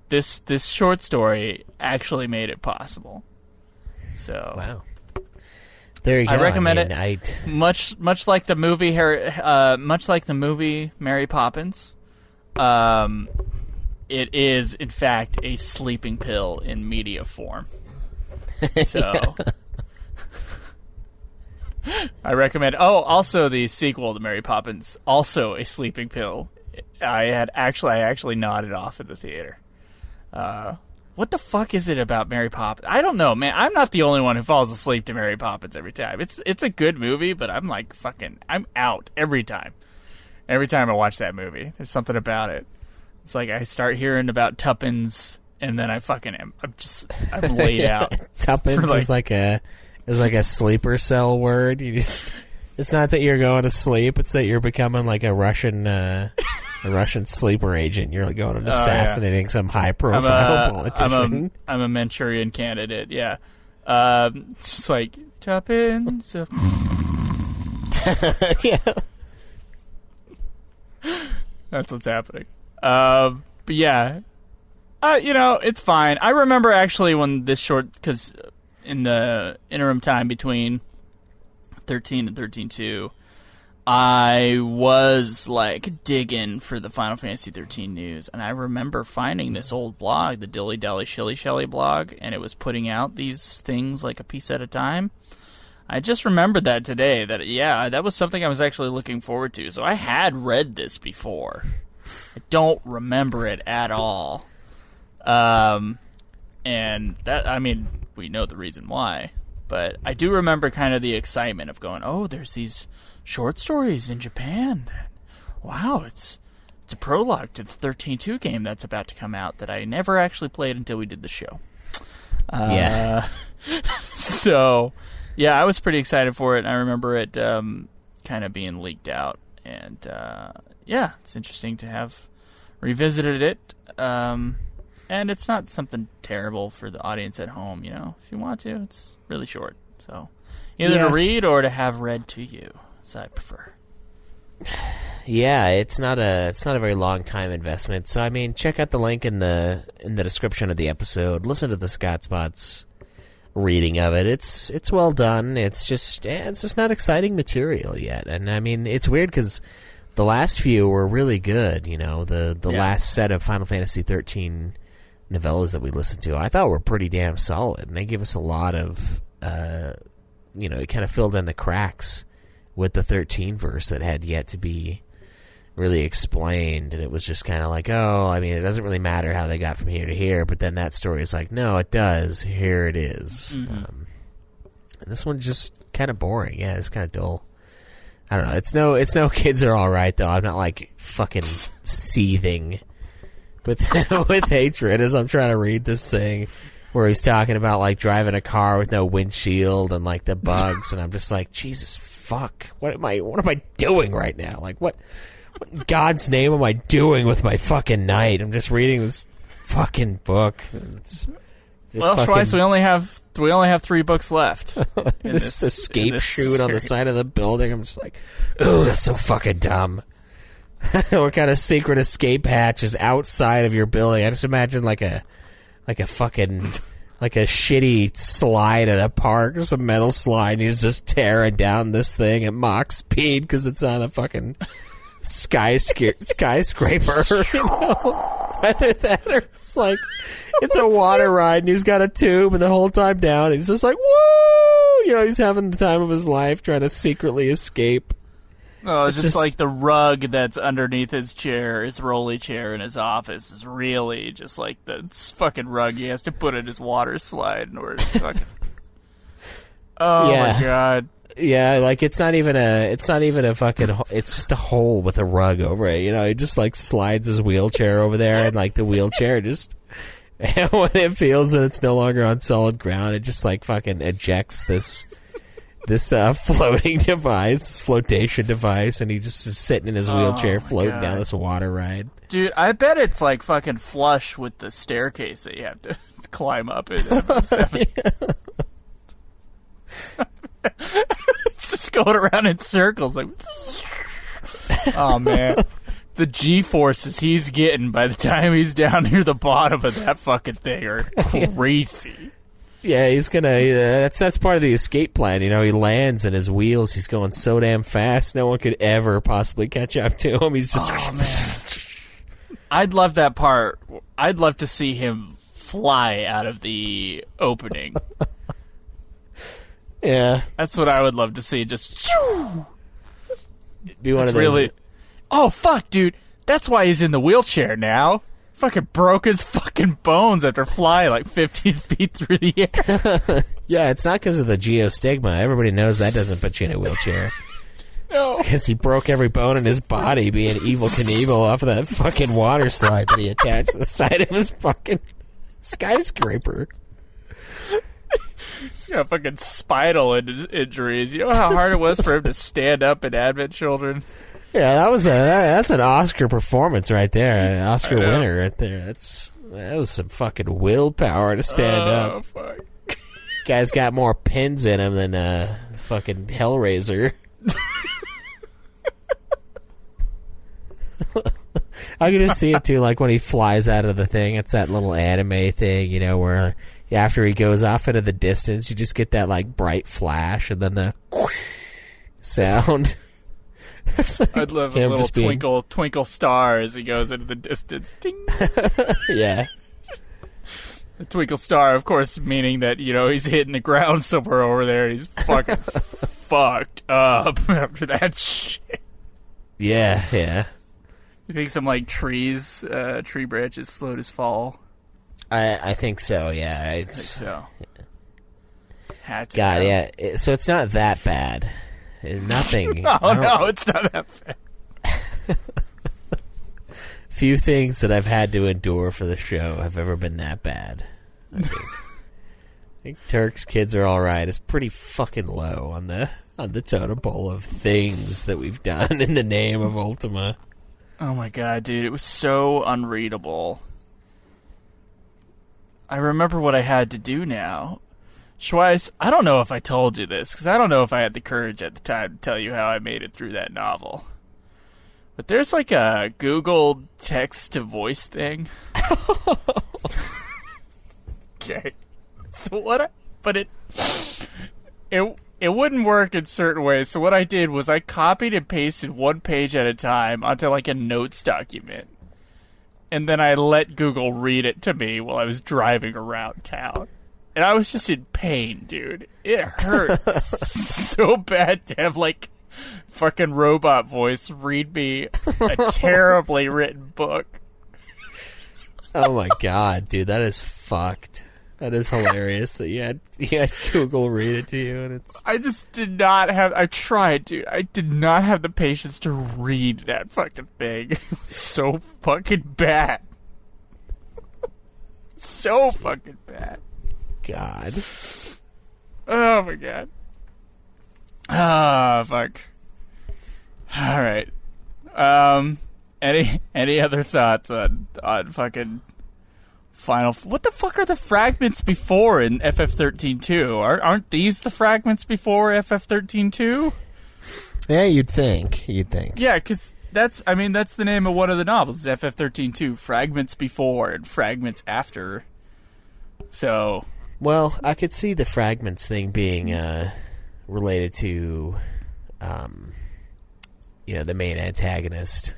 this short story actually made it possible. So wow. There you go. I recommend mean, it. Much like the movie Mary Poppins. It is in fact a sleeping pill in media form. So I recommend. Oh, also the sequel to Mary Poppins, also a sleeping pill. I actually nodded off at the theater. What the fuck is it about Mary Poppins? I don't know, man. I'm not the only one who falls asleep to Mary Poppins every time. It's a good movie, but I'm like I'm out every time. Every time I watch that movie, there's something about it. It's like I start hearing about Tuppence, and then I fucking am. I'm laid out. Tuppence is like a sleeper cell word. It's not that you're going to sleep; it's that you're becoming like a Russian sleeper agent. You're like going and assassinating some high-profile politician. I'm a Manchurian candidate. Yeah, it's just like Tuppence. Yeah, that's what's happening. But yeah, it's fine. I remember actually when this short, because in the interim time between 13 and 13.2, I was like digging for the Final Fantasy XIII news, and I remember finding this old blog, the Dilly Dally Shilly Shelly blog, and it was putting out these things like a piece at a time. I just remembered that today, that was something I was actually looking forward to. So I had read this before. I don't remember it at all. And that, I mean, we know the reason why. But I do remember kind of the excitement of going, oh, there's these short stories in Japan. Wow, it's a prologue to the 13.2 game that's about to come out that I never actually played until we did the show. Yeah. So, yeah, I was pretty excited for it. And I remember it kind of being leaked out. And, yeah, it's interesting to have revisited it. And it's not something terrible for the audience at home, if you want to. It's really short. So either to read or to have read to you, as I prefer. Yeah, it's not a very long time investment. So I mean, check out the link in the description of the episode. Listen to the Scott Spots reading of it. It's well done. It's just not exciting material yet. And I mean, it's weird because the last few were really good. The last set of Final Fantasy XIII novellas that we listened to, I thought were pretty damn solid, and they give us a lot of, it kind of filled in the cracks with the 13 verse that had yet to be really explained, and it was just kind of like, oh, I mean, it doesn't really matter how they got from here to here, but then that story is like, no, it does. Here it is. Mm-hmm. And this one's just kind of boring. Yeah, it's kind of dull. I don't know. It's no Kids Are All Right, though. I'm not like fucking seething with hatred as I'm trying to read this thing where he's talking about like driving a car with no windshield and like the bugs, and I'm just like, Jesus fuck, what am I doing right now? Like what in God's name am I doing with my fucking night? I'm just reading this fucking book. Schweiss, we only have 3 books left. This escape chute on the side of the building. I'm just like, ooh, that's so fucking dumb. What kind of secret escape hatch is outside of your building? I just imagine like a fucking like a shitty slide at a park, some metal slide, and he's just tearing down this thing at Mach speed because it's on a fucking skyscraper. Either that or it's like it's a water ride and he's got a tube, and the whole time down he's just like, woo! He's having the time of his life trying to secretly escape. Oh, just like the rug that's underneath his chair, his rolly chair in his office, is really just like the fucking rug he has to put in his water slide in order to fucking... Oh, yeah. My God. Yeah, like it's not even a fucking, it's just a hole with a rug over it, he just like slides his wheelchair over there, and like the wheelchair just, when it feels that it's no longer on solid ground, it just like fucking ejects this floating device, this flotation device, and he just is sitting in his wheelchair floating down this water ride. Dude, I bet it's like fucking flush with the staircase that you have to climb up in. It's just going around in circles. Like, oh, man. The G-forces he's getting by the time he's down near the bottom of that fucking thing are crazy. Yeah, he's gonna. That's part of the escape plan. You know, he lands and his wheels. He's going so damn fast, no one could ever possibly catch up to him. He's just. Oh man, I'd love that part. I'd love to see him fly out of the opening. Yeah, that's what I would love to see. Just be one that's of those. Really. Oh fuck, dude! That's why he's in the wheelchair now. Fucking broke his fucking bones after flying like 15 feet through the air. Yeah, it's not because of the geostigma. Everybody knows that doesn't put you in a wheelchair. No. It's because he broke every bone in his body being Evel Knievel off of that fucking water slide that he attached to the side of his fucking skyscraper. Yeah, fucking spinal injuries. You know how hard it was for him to stand up and admit children? Yeah, that's an Oscar performance right there. An Oscar winner right there. That was some fucking willpower to stand up. Fuck. Guy's got more pins in him than fucking Hellraiser. I can just see it too, like when he flies out of the thing. It's that little anime thing, you know, where after he goes off into the distance, you just get that like bright flash and then the sound. Like I'd love a little twinkle star as he goes into the distance. Ding. Yeah. The twinkle star, of course, meaning that, you know, he's hitting the ground somewhere over there. He's fucking fucked up after that shit. Yeah. You think some, like, tree branches slowed his fall? I think so, yeah. I think so. Had to. God, yeah. So it's not that bad. Nothing. No, it's not that bad. Few things that I've had to endure for the show have ever been that bad. I think Turk's Kids Are Alright is pretty fucking low on the totem pole of things that we've done in the name of Ultima. Oh my god, dude, it was so unreadable. I remember what I had to do now. Schweiss, I don't know if I told you this, because I don't know if I had the courage at the time to tell you how I made it through that novel. But there's like a Google text-to-voice thing. Okay. So it wouldn't work in certain ways, so what I did was I copied and pasted one page at a time onto like a notes document. And then I let Google read it to me while I was driving around town. And I was just in pain, dude. It hurts so bad to have, like, fucking robot voice read me a terribly written book. Oh my god, dude, that is fucked. That is hilarious that you had Google read it to you, and it's. I just did not have. I tried, dude. I did not have the patience to read that fucking thing. It was so fucking bad. So fucking bad. God. Oh my god. Ah, fuck. All right. Any other thoughts on fucking Final? What the fuck are the fragments before in FF13 2? Aren't these the fragments before FF13 2? Yeah, you'd think. Yeah, because that's the name of one of the novels, FF13 2. Fragments before and fragments after. So. Well, I could see the fragments thing being related to, the main antagonist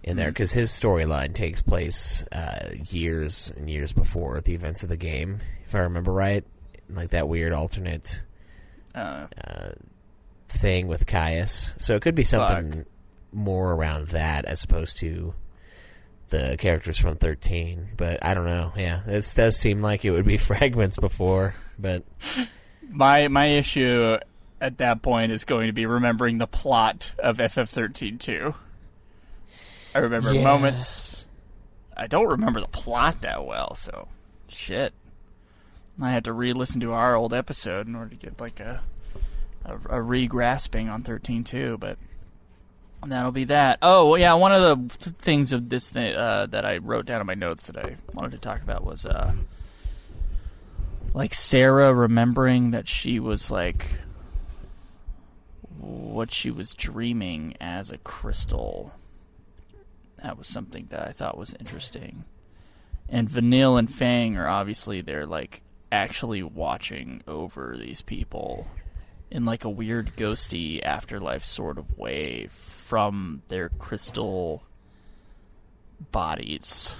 in there, because his storyline takes place years and years before the events of the game, if I remember right. Like that weird alternate thing with Caius. So it could be something more around that as opposed to the characters from 13, but I don't know. Yeah, it does seem like it would be fragments before, but my issue at that point is going to be remembering the plot of FF13 2. I remember moments. I don't remember the plot that well, so shit. I had to re-listen to our old episode in order to get like a re-grasping on 13-2, but that'll be that. Oh, yeah, one of the things of this thing, that I wrote down in my notes that I wanted to talk about was, like, Sarah remembering that she was, like, what she was dreaming as a crystal. That was something that I thought was interesting. And Vanille and Fang are obviously, they're like actually watching over these people in like a weird ghosty afterlife sort of way from their crystal bodies,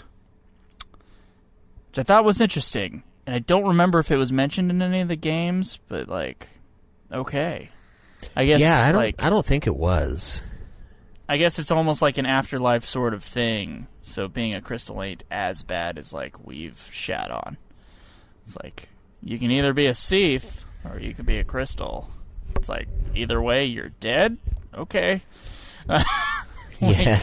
which I thought was interesting. And I don't remember if it was mentioned in any of the games, but like, okay, I guess. Yeah, I don't think it was. I guess it's almost like an afterlife sort of thing. So being a crystal ain't as bad as like we've shat on. It's like you can either be a Seath or you can be a crystal. It's like either way you're dead. Okay. Yeah.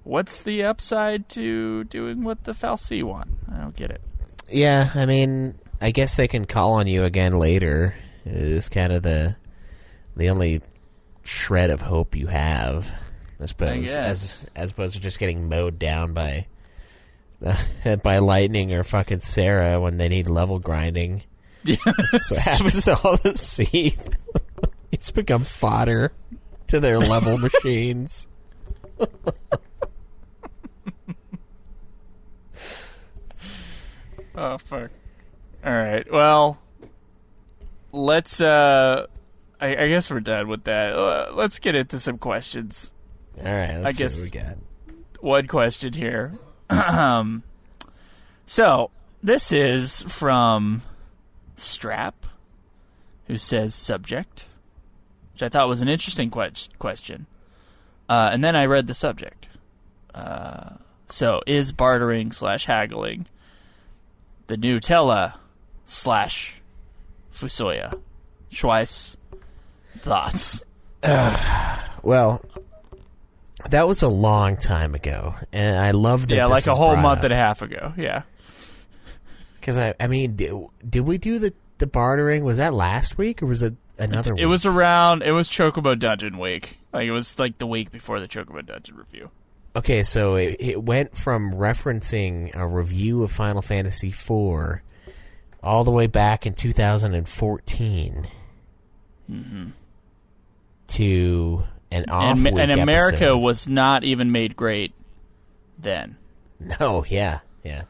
What's the upside to doing what the Fal'Cie want? I don't get it. Yeah, I mean, I guess they can call on you again later. Is kind of the only shred of hope you have, I suppose, as opposed to just getting mowed down by lightning or fucking Sarah when they need level grinding. Yeah, that's what happens to all the Seath. It's become fodder to their level machines. Oh fuck! All right, well, let's. I guess we're done with that. Let's get into some questions. All right, let's see what we got. One question here. So, this is from Strap, who says subject, which I thought was an interesting question. And then I read the subject. So, is bartering / haggling the new Tella / Fusoya? Schweiss, thoughts? Well, that was a long time ago, and I loved it. Yeah, like a whole month and a half ago. Yeah, because I mean, did we do the bartering? Was that last week or was it another week? It was Chocobo Dungeon week. Like it was like the week before the Chocobo Dungeon review. Okay, so it went from referencing a review of Final Fantasy IV all the way back in 2014 to an off-week and America episode. Was not even made great then. No, yeah. Yeah.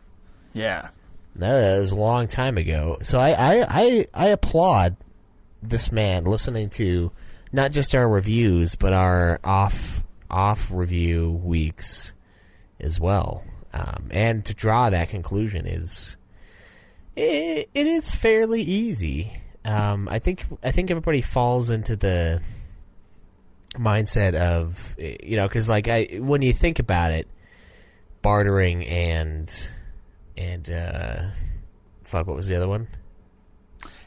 No, that was a long time ago. So I applaud this man listening to not just our reviews, but our off review weeks as well. And to draw that conclusion it is fairly easy. I think everybody falls into the mindset of, because like when you think about it, bartering and fuck, what was the other one?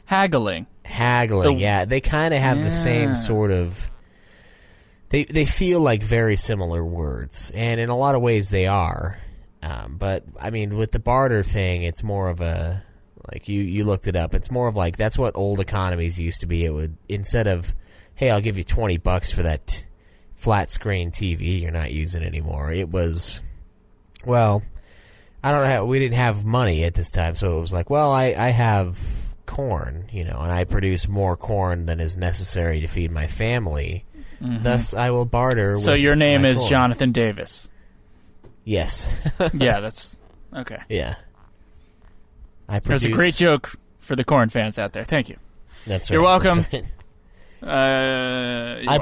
Haggling. Yeah, they kind of have the same sort of. They feel like very similar words, and in a lot of ways they are. But I mean, with the barter thing, it's more of a, like you looked it up. It's more of like that's what old economies used to be. It would, instead of, hey, I'll give you $20 for that flat screen TV you're not using anymore. It was, well, I don't know. We didn't have money at this time, so it was like, well, I have corn, and I produce more corn than is necessary to feed my family. Mm-hmm. Thus, I will barter. So your name is corn. Jonathan Davis. Yes. Yeah, that's okay. Yeah. It was a great joke for the corn fans out there. Thank you. That's right. You're welcome. That's right. I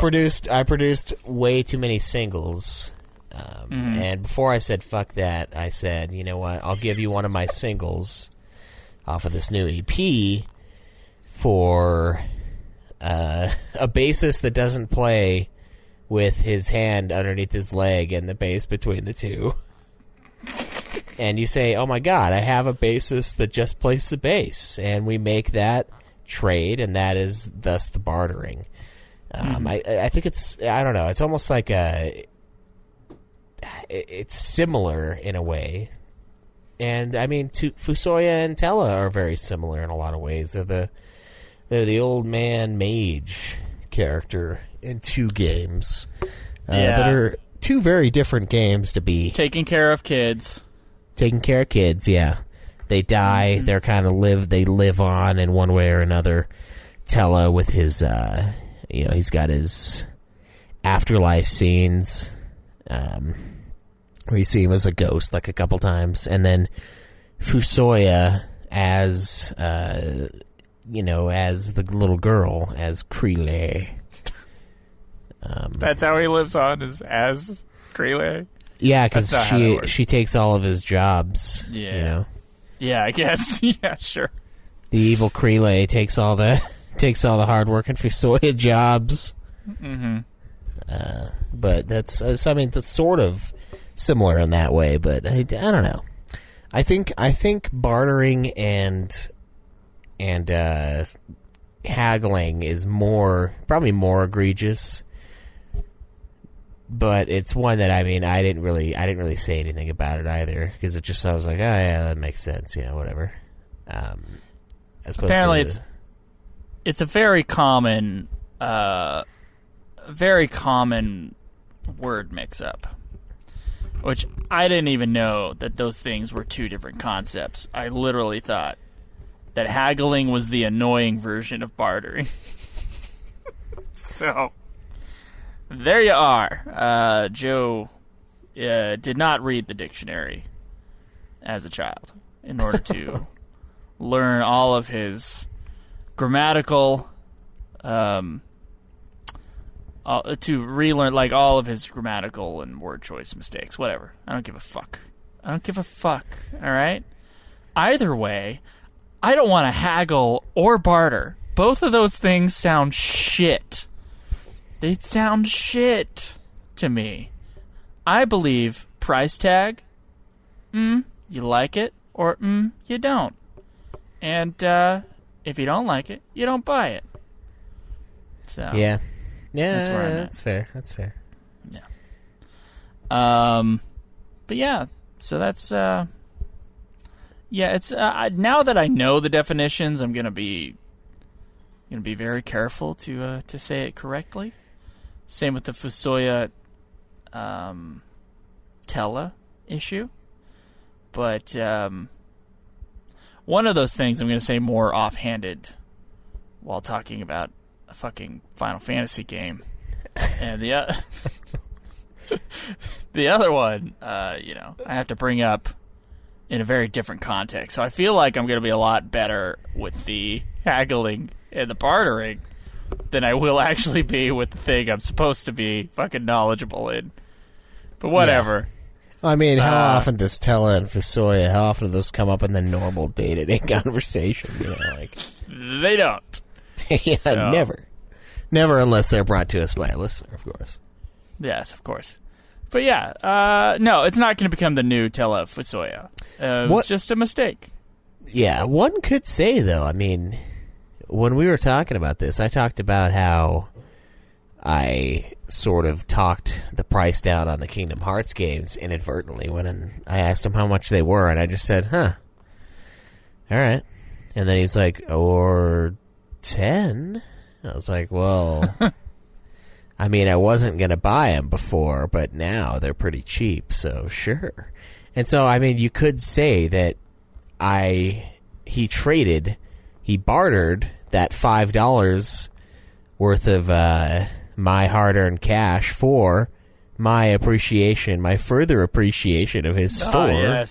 produced way too many singles, and before I said fuck that, I said, you know what? I'll give you one of my singles off of this new EP for a bassist that doesn't play with his hand underneath his leg and the bass between the two. And you say, oh my god, I have a bassist that just plays the bass, and we make that trade, and that is thus the bartering. I think it's, I don't know, it's almost like it's similar in a way. And I mean, Fusoya and Tella are very similar in a lot of ways. They're the old man mage character in two games that are two very different games to be. Taking care of kids, yeah. They die, they're kind of they live on in one way or another. Tella with his, he's got his afterlife scenes, where you see him as a ghost like a couple times, and then Fusoya as as the little girl, as Krele. That's how he lives on, is as Krele. Yeah, because she takes all of his jobs. Yeah, yeah, I guess. Yeah, sure. The evil Krele takes all the hard work and Fusoya jobs. Mm-hmm. But that's sort of similar in that way. But I don't know. I think bartering and haggling is probably more egregious. But it's one that I didn't really say anything about it either, because I was like, oh yeah, that makes sense, whatever. Apparently, it's a very common word mix-up, which I didn't even know that those things were two different concepts. I literally thought that haggling was the annoying version of bartering. So, there you are. Joe did not read the dictionary as a child in order to learn all of his grammatical, to relearn like all of his grammatical and word choice mistakes. Whatever. I don't give a fuck. All right? Either way, I don't want to haggle or barter. Both of those things sound shit. They sound shit to me. I believe price tag, you like it, or you don't. And if you don't like it, you don't buy it. So yeah, that's where I'm at. That's fair. Yeah. But yeah, so that's it's now that I know the definitions, I'm gonna be very careful to say it correctly. Same with the Fusoya Tella issue, but one of those things I'm going to say more offhanded while talking about a fucking Final Fantasy game. And the other one, I have to bring up in a very different context. So I feel like I'm going to be a lot better with the haggling and the bartering than I will actually be with the thing I'm supposed to be fucking knowledgeable in. But whatever. Yeah. How often does Tella and Fusoya, how often do those come up in the normal day-to-day conversation? They don't. Yeah, so. Never unless they're brought to us by a listener, of course. Yes, of course. But yeah, no, it's not going to become the new Tella Fusoya. It's just a mistake. Yeah, one could say, though, when we were talking about this, I talked about how I sort of talked the price down on the Kingdom Hearts games inadvertently when I asked him how much they were, and I just said, all right. And then he's like, or 10? I was like, well, I wasn't going to buy them before, but now they're pretty cheap, so sure. And so, you could say that he bartered that $5 worth of my hard-earned cash for my further appreciation of his store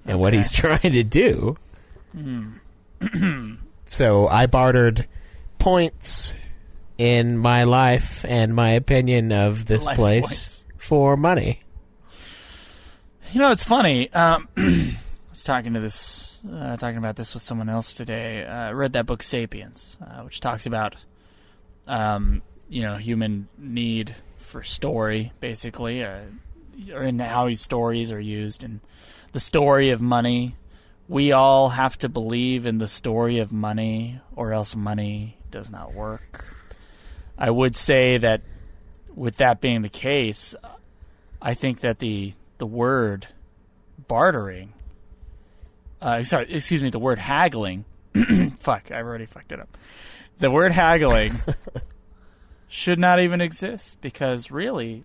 and what he's trying to do. So I bartered points in my life and my opinion of this place for money. It's funny. I was talking about this with someone else today. I read that book Sapiens, which talks about human need for story, basically, and how stories are used, and the story of money. We all have to believe in the story of money, or else money does not work. I would say that, with that being the case, I think that the word bartering, the word haggling. Fuck, I've already fucked it up. The word haggling should not even exist, because really,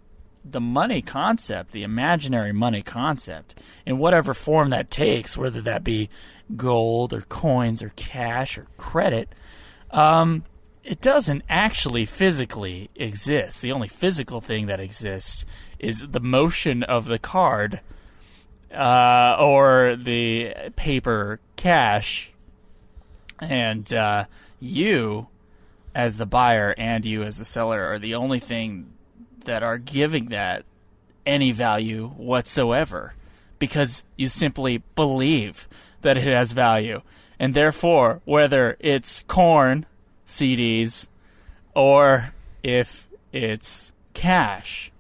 the money concept, the imaginary money concept, in whatever form that takes, whether that be gold or coins or cash or credit, it doesn't actually physically exist. The only physical thing that exists is the motion of the card or the paper cash. And you, as the buyer, and you as the seller are the only thing that are giving that any value whatsoever, because you simply believe that it has value. And therefore, whether it's corn, CDs, or if it's cash,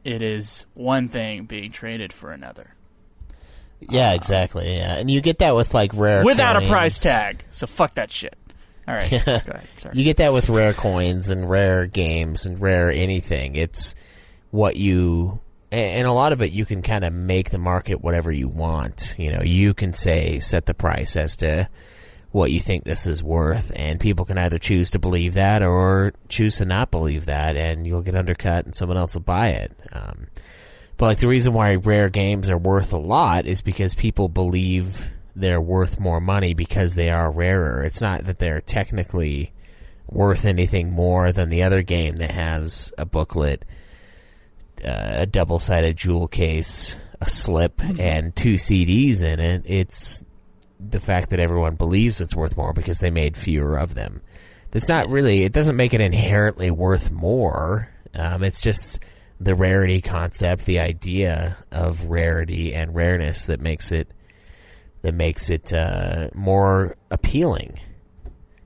it is one thing being traded for another. Yeah, exactly. Yeah, and you get that with like rare without coins. A price tag. So fuck that shit. All right, go ahead. Sorry. You get that with rare coins and rare games and rare anything. It's what you, and a lot of it you can kind of make the market whatever you want. You know, you can set the price as to what you think this is worth, and people can either choose to believe that or choose to not believe that, and you'll get undercut and someone else will buy it. But like the reason why rare games are worth a lot is because people believe they're worth more money because they are rarer. It's not that they're technically worth anything more than the other game that has a booklet, a double-sided jewel case, a slip, and 2 CDs in it. It's the fact that everyone believes it's worth more because they made fewer of them. That's not really, it doesn't make it inherently worth more. It's just the rarity concept, the idea of rarity and rareness that makes it more appealing.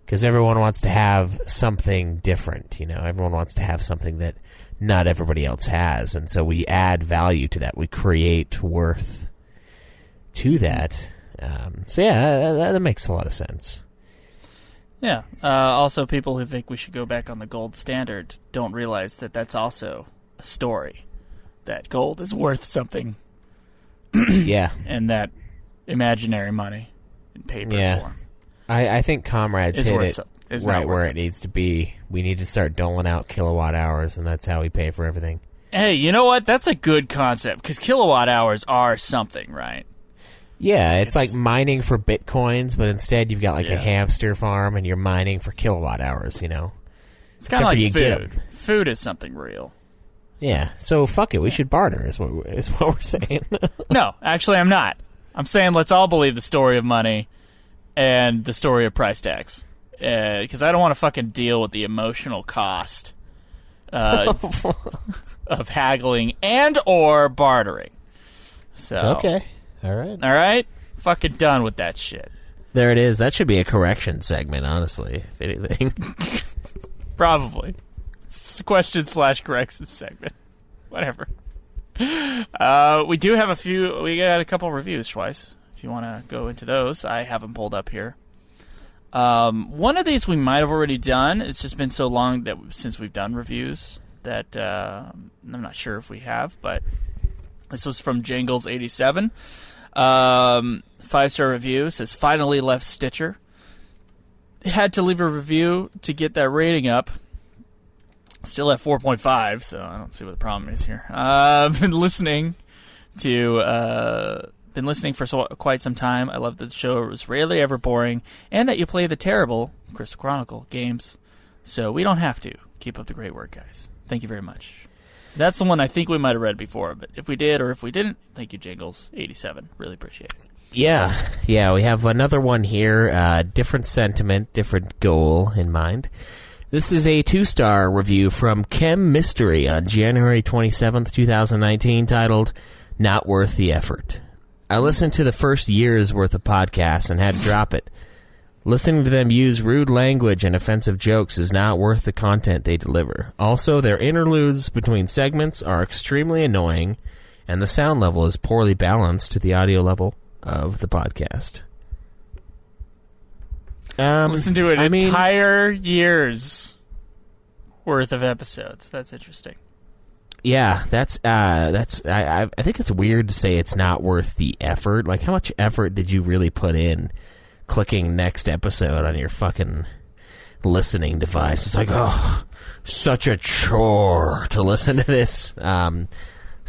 Because everyone wants to have something different, you know. Everyone wants to have something that not everybody else has, and so we add value to that. We create worth to that. So yeah, that makes a lot of sense. Yeah. Also, people who think we should go back on the gold standard don't realize that that's also a story. That gold is worth something. Yeah. And that imaginary money in paper form. I think Comrades hit it right where something. it needs to be. We need to start doling out kilowatt hours, and that's how we pay for everything. Hey, you know what? That's a good concept, because kilowatt hours are something, right? Yeah, it's like mining for bitcoins, but instead you've got like a hamster farm, and you're mining for kilowatt hours, you know? It's kind of like food. Food is something real. Yeah, so fuck it. We should barter, is what we're saying. No, actually I'm not. I'm saying let's all believe the story of money and the story of price tags. Because I don't want to fucking deal with the emotional cost of haggling and or bartering. So okay. All right? Fucking done with that shit. There it is. That should be a correction segment, honestly, if anything. Probably. It's a question/correction segment. Whatever. We do have we got a couple reviews, Schweiss. If you want to go into those, I have them pulled up here. One of these we might have already done. It's just been so long since we've done reviews that I'm not sure if we have, but this was from Jangles87. 5-star review, says, finally left Stitcher. Had to leave a review to get that rating up. Still at 4.5, so I don't see what the problem is here. I've been listening for quite some time. I love that the show was rarely ever boring, and that you play the terrible Crystal Chronicle games, so we don't have to. Keep up the great work, guys. Thank you very much. That's the one I think we might have read before, but if we did or if we didn't, thank you, Jingles87. Really appreciate it. Yeah, we have another one here. Different sentiment, different goal in mind. This is a 2-star review from Chem Mystery on January 27th, 2019, titled, Not Worth the Effort. I listened to the first year's worth of podcasts and had to drop it. Listening to them use rude language and offensive jokes is not worth the content they deliver. Also, their interludes between segments are extremely annoying, and the sound level is poorly balanced to the audio level of the podcast. Listen to an entire year's worth of episodes. That's interesting. Yeah, that's I think it's weird to say it's not worth the effort. Like, how much effort did you really put in clicking next episode on your fucking listening device? It's like, oh, such a chore to listen to this. So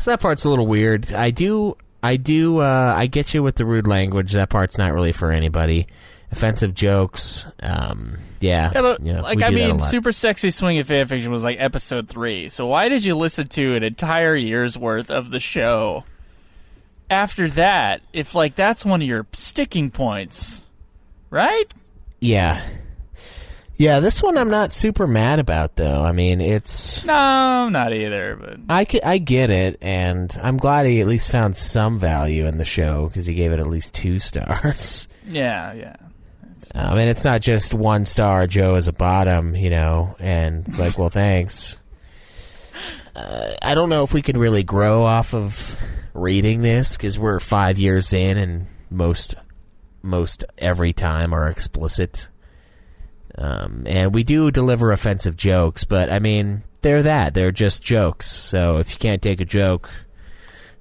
that part's a little weird. I get you with the rude language. That part's not really for anybody. offensive jokes. Yeah, but like, I mean, Super Sexy Swinging Fanfiction was like episode 3. So why did you listen to an entire year's worth of the show after that? If like that's one of your sticking points, right? Yeah. Yeah, this one I'm not super mad about, though. I mean, it's... No, not either, but... I get it, and I'm glad he at least found some value in the show, because he gave it at least 2 stars. Yeah. I mean, it's not just 1 star, Joe is a bottom, and it's like, well, thanks. I don't know if we can really grow off of reading this, because we're 5 years in, and most every time are explicit. And we do deliver offensive jokes, but I mean, they're just jokes. So if you can't take a joke,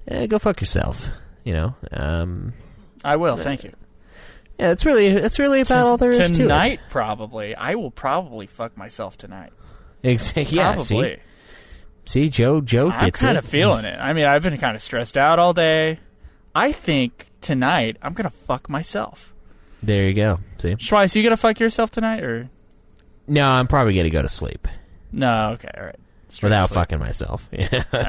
go fuck yourself. I will. Thank you. Yeah, that's really about all there is to it. Tonight, probably. I will probably fuck myself tonight. Yeah, probably. See, Joe gets it. I'm kind of feeling it. I mean, I've been kind of stressed out all day. I think tonight I'm gonna fuck myself. There you go. See, Schweiss, you gonna fuck yourself tonight, or? No, I'm probably gonna go to sleep. No, okay, all right. Without fucking myself. Yeah. All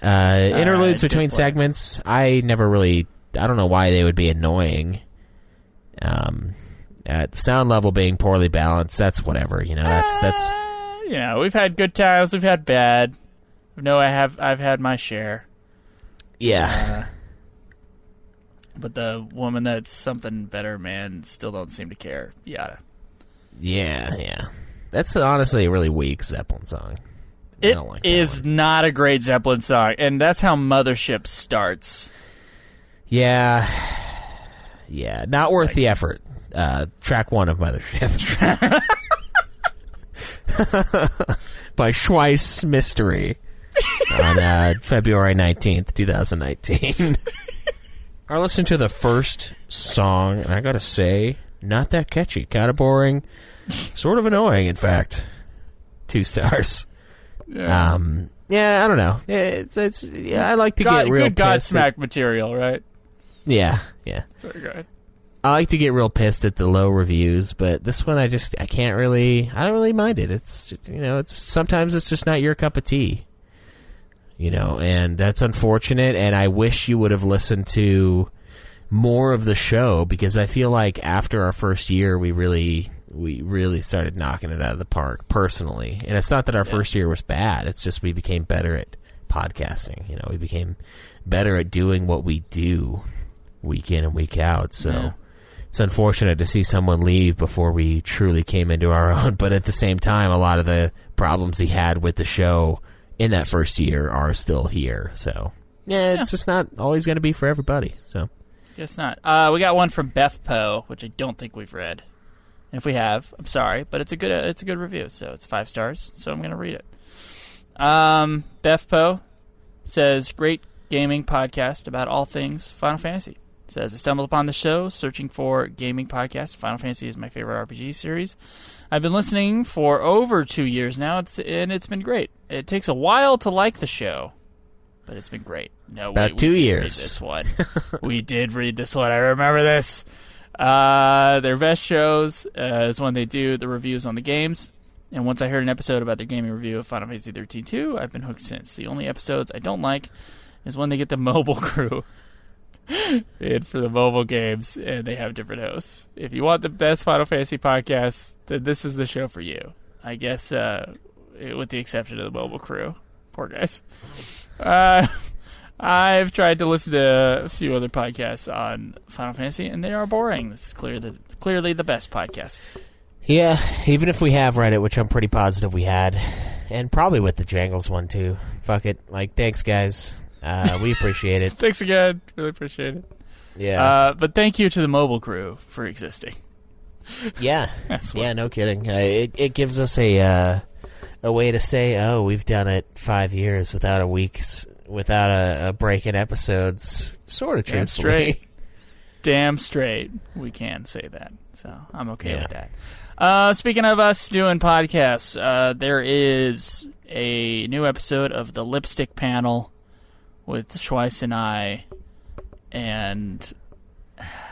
right. Interludes between segments. I don't know why they would be annoying. At the sound level being poorly balanced, that's whatever. That's. We've had good times, we've had bad. I've had my share. Yeah. But the woman that's something better, man, still don't seem to care. Yada. Yeah. That's honestly a really weak Zeppelin song. It is not a great Zeppelin song, and that's how Mothership starts. Yeah. Not worth the effort. Track 1 of Mothership. By Schweiss Mystery on February 19th, 2019. I listened to the first song, and I gotta say, not that catchy. Kind of boring. Sort of annoying, in fact. 2 stars. Yeah. I don't know. I like to get real good pissed. Godsmack material, right? Yeah. Very good. I like to get real pissed at the low reviews, but this one I don't really mind it. It's just, sometimes it's just not your cup of tea. And that's unfortunate, and I wish you would have listened to more of the show, because I feel like after our first year, we really started knocking it out of the park, personally. And it's not that our first year was bad, it's just we became better at podcasting. We became better at doing what we do week in and week out, so it's unfortunate to see someone leave before we truly came into our own, but at the same time, a lot of the problems he had with the show in that first year are still here. So, it's just not always going to be for everybody. So, guess not. We got one from Beth Poe, which I don't think we've read. And if we have, I'm sorry, but it's a good review. So it's 5 stars. So I'm going to read it. Beth Poe says, great gaming podcast about all things Final Fantasy. Says, I stumbled upon the show searching for gaming podcasts. Final Fantasy is my favorite RPG series. I've been listening for over 2 years now, and it's been great. It takes a while to like the show, but it's been great. No, about 2 years. Read this one. We did read this one. I remember this. Their best shows is when they do the reviews on the games. And once I heard an episode about their gaming review of Final Fantasy XIII 2, I've been hooked since. The only episodes I don't like is when they get the mobile crew in for the mobile games, and they have different hosts. If you want the best Final Fantasy podcast, then this is the show for you. I guess, with the exception of the mobile crew. Poor guys. I've tried to listen to a few other podcasts on Final Fantasy, and they are boring. This is clearly the best podcast. Yeah, even if we have read it, which I'm pretty positive we had, and probably with the Jangles one too. Fuck it. Thanks, guys. We appreciate it. Thanks again. Really appreciate it. Yeah. But thank you to the mobile crew for existing. Yeah. Yeah, no kidding. It gives us a way to say, oh, we've done it 5 years without a break in episodes. Sort of truthfully. Damn straight. We can say that. So I'm okay with that. Speaking of us doing podcasts, there is a new episode of the Lipstick Panel with Schweiss and I and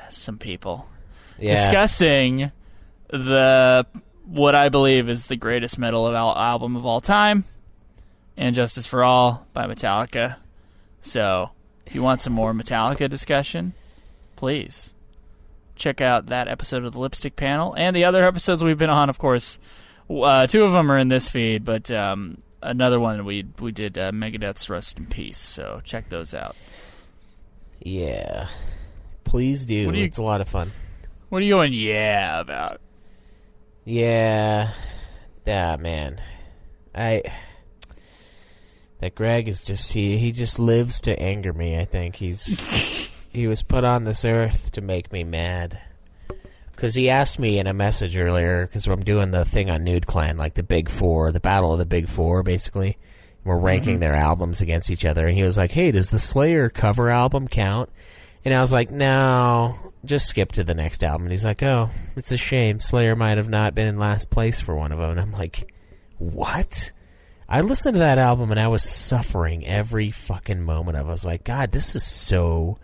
some people. discussing what I believe is the greatest metal album of all time, And Justice for All by Metallica. So, if you want some more Metallica discussion, please check out that episode of the Lipstick Panel and the other episodes we've been on. Of course, 2 of them are in this feed, but another one we did Megadeth's Rust in Peace. So check those out. Yeah, please do. It's a lot of fun. What are you going about? Yeah, man. That Greg is just he just lives to anger me. I think he was put on this earth to make me mad. Because he asked me in a message earlier, because I'm doing the thing on Nude Clan, like the Big Four, the battle of the Big Four, basically. We're ranking their albums against each other. And he was like, hey, does the Slayer cover album count? And I was like, no, just skip to the next album. And he's like, oh, it's a shame. Slayer might have not been in last place for one of them. And I'm like, what? I listened to that album and I was suffering every fucking moment of it. I was like, God, this is so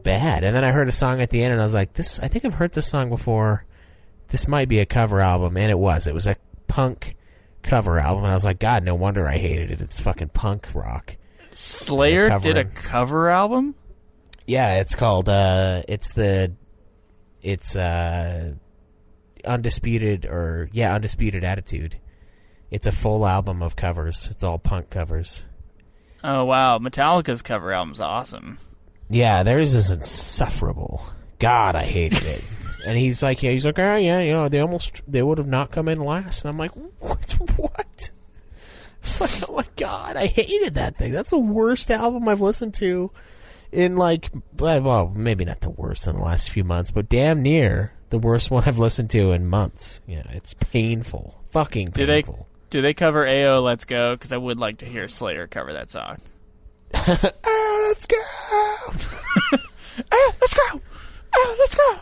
bad. And then I heard a song at the end and I was like, I think I've heard this song before. This might be a cover album. And it was a punk cover album. And I was like, God, no wonder I hated it. It's fucking punk rock. Slayer did a cover album? Yeah, it's called it's Undisputed Attitude. It's a full album of covers. It's all punk covers. Oh wow, Metallica's cover album's awesome. Yeah, theirs is insufferable. God, I hated it. And he's like, oh yeah, they would have not come in last. And I'm like, what? It's like, oh my God, I hated that thing. That's the worst album I've listened to in well, maybe not the worst in the last few months, but damn near the worst one I've listened to in months. Yeah, it's painful. Fucking painful. Do they cover AO Let's Go? Because I would like to hear Slayer cover that song. Oh, let's go! Oh, let's go! Oh, let's go!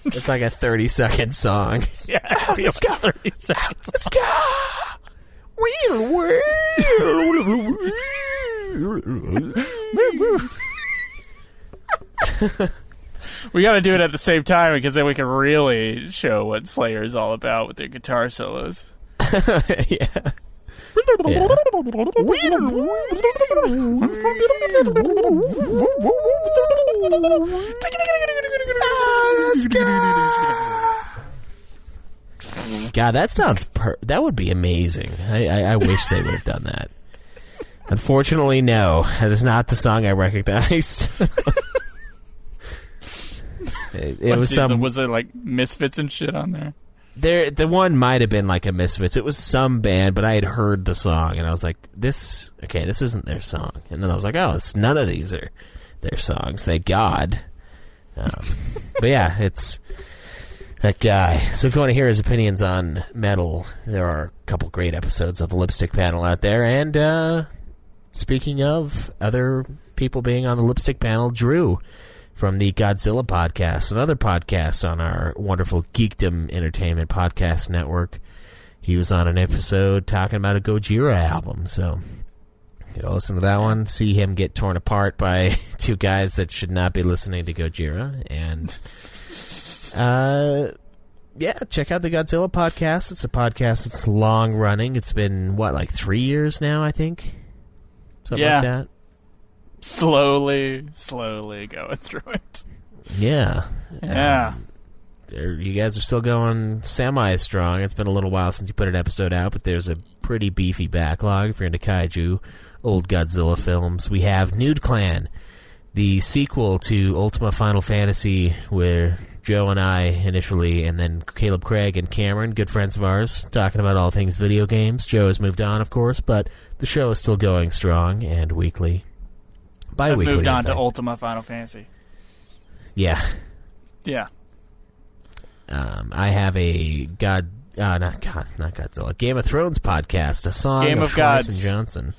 It's like a 30-second song. Yeah, let's go! 30 seconds. Let's go! We got to do it at the same time because then we can really show what Slayer is all about with their guitar solos. Yeah. God, that sounds that would be amazing. I wish they would have done that. Unfortunately, no. That is not the song I recognized. Was it like Misfits and shit on there? The one might have been like a Misfits. It was some band, but I had heard the song, and I was like, this isn't their song. And then I was like, oh, none of these are their songs. Thank God. But yeah, it's that guy. So if you want to hear his opinions on metal, there are a couple great episodes of the Lipstick Panel out there. And speaking of other people being on the Lipstick Panel, Drew from the Godzilla podcast, another podcast on our wonderful Geekdom Entertainment Podcast Network. He was on an episode talking about a Gojira album, so you know, listen to that one, see him get torn apart by two guys that should not be listening to Gojira, and yeah, check out the Godzilla podcast. It's a podcast that's long running. It's been, 3 years now, I think? Something like that. Slowly going through it. Yeah. Yeah. You guys are still going semi-strong. It's been a little while since you put an episode out, but there's a pretty beefy backlog if you're into kaiju, old Godzilla films. We have Nude Clan, the sequel to Ultima Final Fantasy, where Joe and I initially, and then Caleb, Craig, and Cameron, good friends of ours, talking about all things video games. Joe has moved on, of course, but the show is still going strong and weekly. I've moved on to Ultima Final Fantasy. Yeah. Yeah. I have a not Godzilla, Game of Thrones podcast, a song Game of Gods. and Johnson.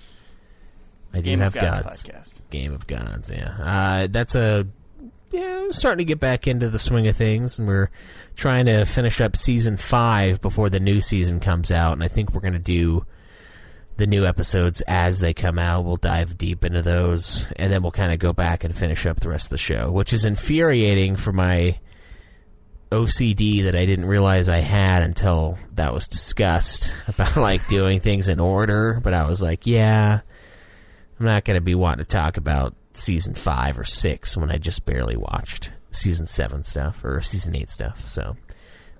I do Game have of Gods podcast. Game of Gods, yeah. That's I'm starting to get back into the swing of things, and we're trying to finish up season 5 before the new season comes out, and I think we're going to do the new episodes as they come out. We'll dive deep into those, and then we'll kind of go back and finish up the rest of the show, which is infuriating for my OCD that I didn't realize I had until that was discussed about like doing things in order. But I was like, yeah, I'm not going to be wanting to talk about season 5 or 6 when I just barely watched season 7 stuff or season 8 stuff. So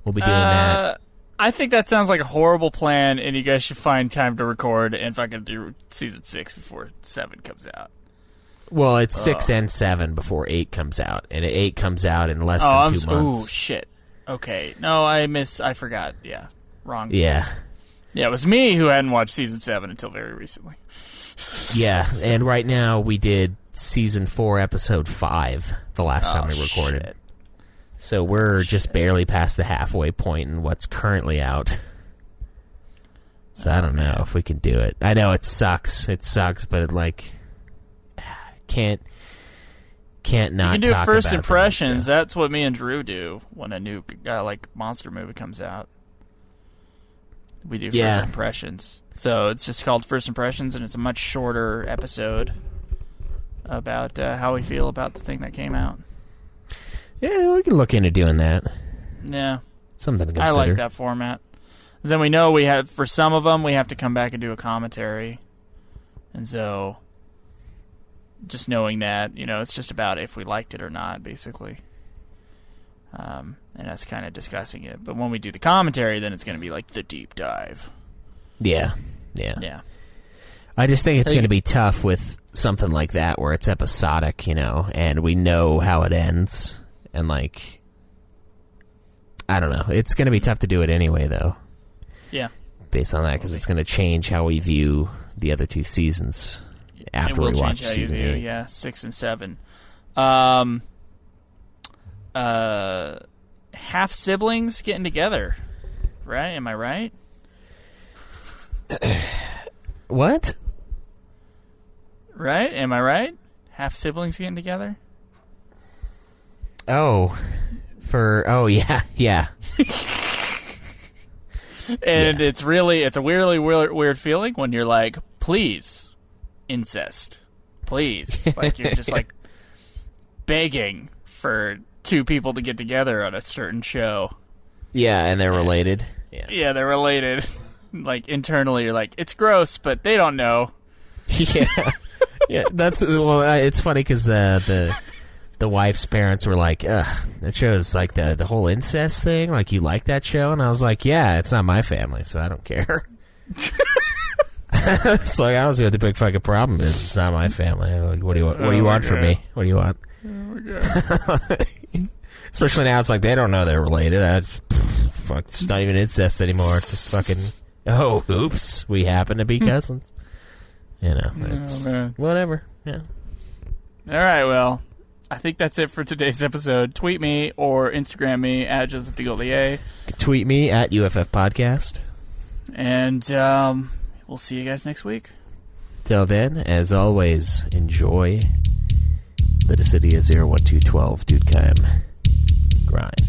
we'll be doing that. I think that sounds like a horrible plan, and you guys should find time to record and fucking do season 6 before 7 comes out. Well, it's 6 and 7 before 8 comes out, and 8 comes out in less than 2 months. Oh, shit. Okay. No, I forgot. Yeah. Wrong. Yeah. Yeah, it was me who hadn't watched season 7 until very recently. Yeah, and right now we did season 4, episode 5, the last time we recorded. Shit. So we're just barely past the halfway point in what's currently out. So I don't know if we can do it. I know it sucks. It sucks, but it, like, can't not talk about it. You can do first impressions. That's what me and Drew do when a new like monster movie comes out. We do first impressions. So it's just called First Impressions, and it's a much shorter episode about how we feel about the thing that came out. Yeah, we can look into doing that. Yeah. Something to consider. I like that format. Then we know for some of them, we have to come back and do a commentary. And so, just knowing that, it's just about if we liked it or not, basically. And us kind of discussing it. But when we do the commentary, then it's going to be like the deep dive. Yeah. I just think it's going to be tough with something like that where it's episodic, and we know how it ends. And, like, I don't know. It's going to be tough to do it anyway, though. Yeah. Based on that, because it's going to change how we view the other 2 seasons after we watch season 8. Yeah, 6 and 7. Half siblings getting together, right? Am I right? What? Right? Am I right? Half siblings getting together? Yeah. And it's a really weird feeling when you're like, please, incest. Please. Like, you're just like begging for 2 people to get together on a certain show. Yeah, and they're related. Yeah, they're related. Like, internally, you're like, it's gross, but they don't know. Yeah. Yeah, it's funny because the wife's parents were like, ugh, that shows like the whole incest thing. Like, you like that show? And I was like, yeah, it's not my family, so I don't care. It's like, I don't see what the big fucking problem is. It's not my family. Like, what do you want from me? What do you want? Oh my God. Especially now, it's like they don't know they're related. It's not even incest anymore. It's just fucking, oh, oops, we happen to be cousins. It's whatever. Yeah. All right, well, I think that's it for today's episode. Tweet me or Instagram me at Joseph DeGaulier. Tweet me at UFF Podcast. And we'll see you guys next week. Till then, as always, enjoy the Dissidia 01212 Dude Cam grind.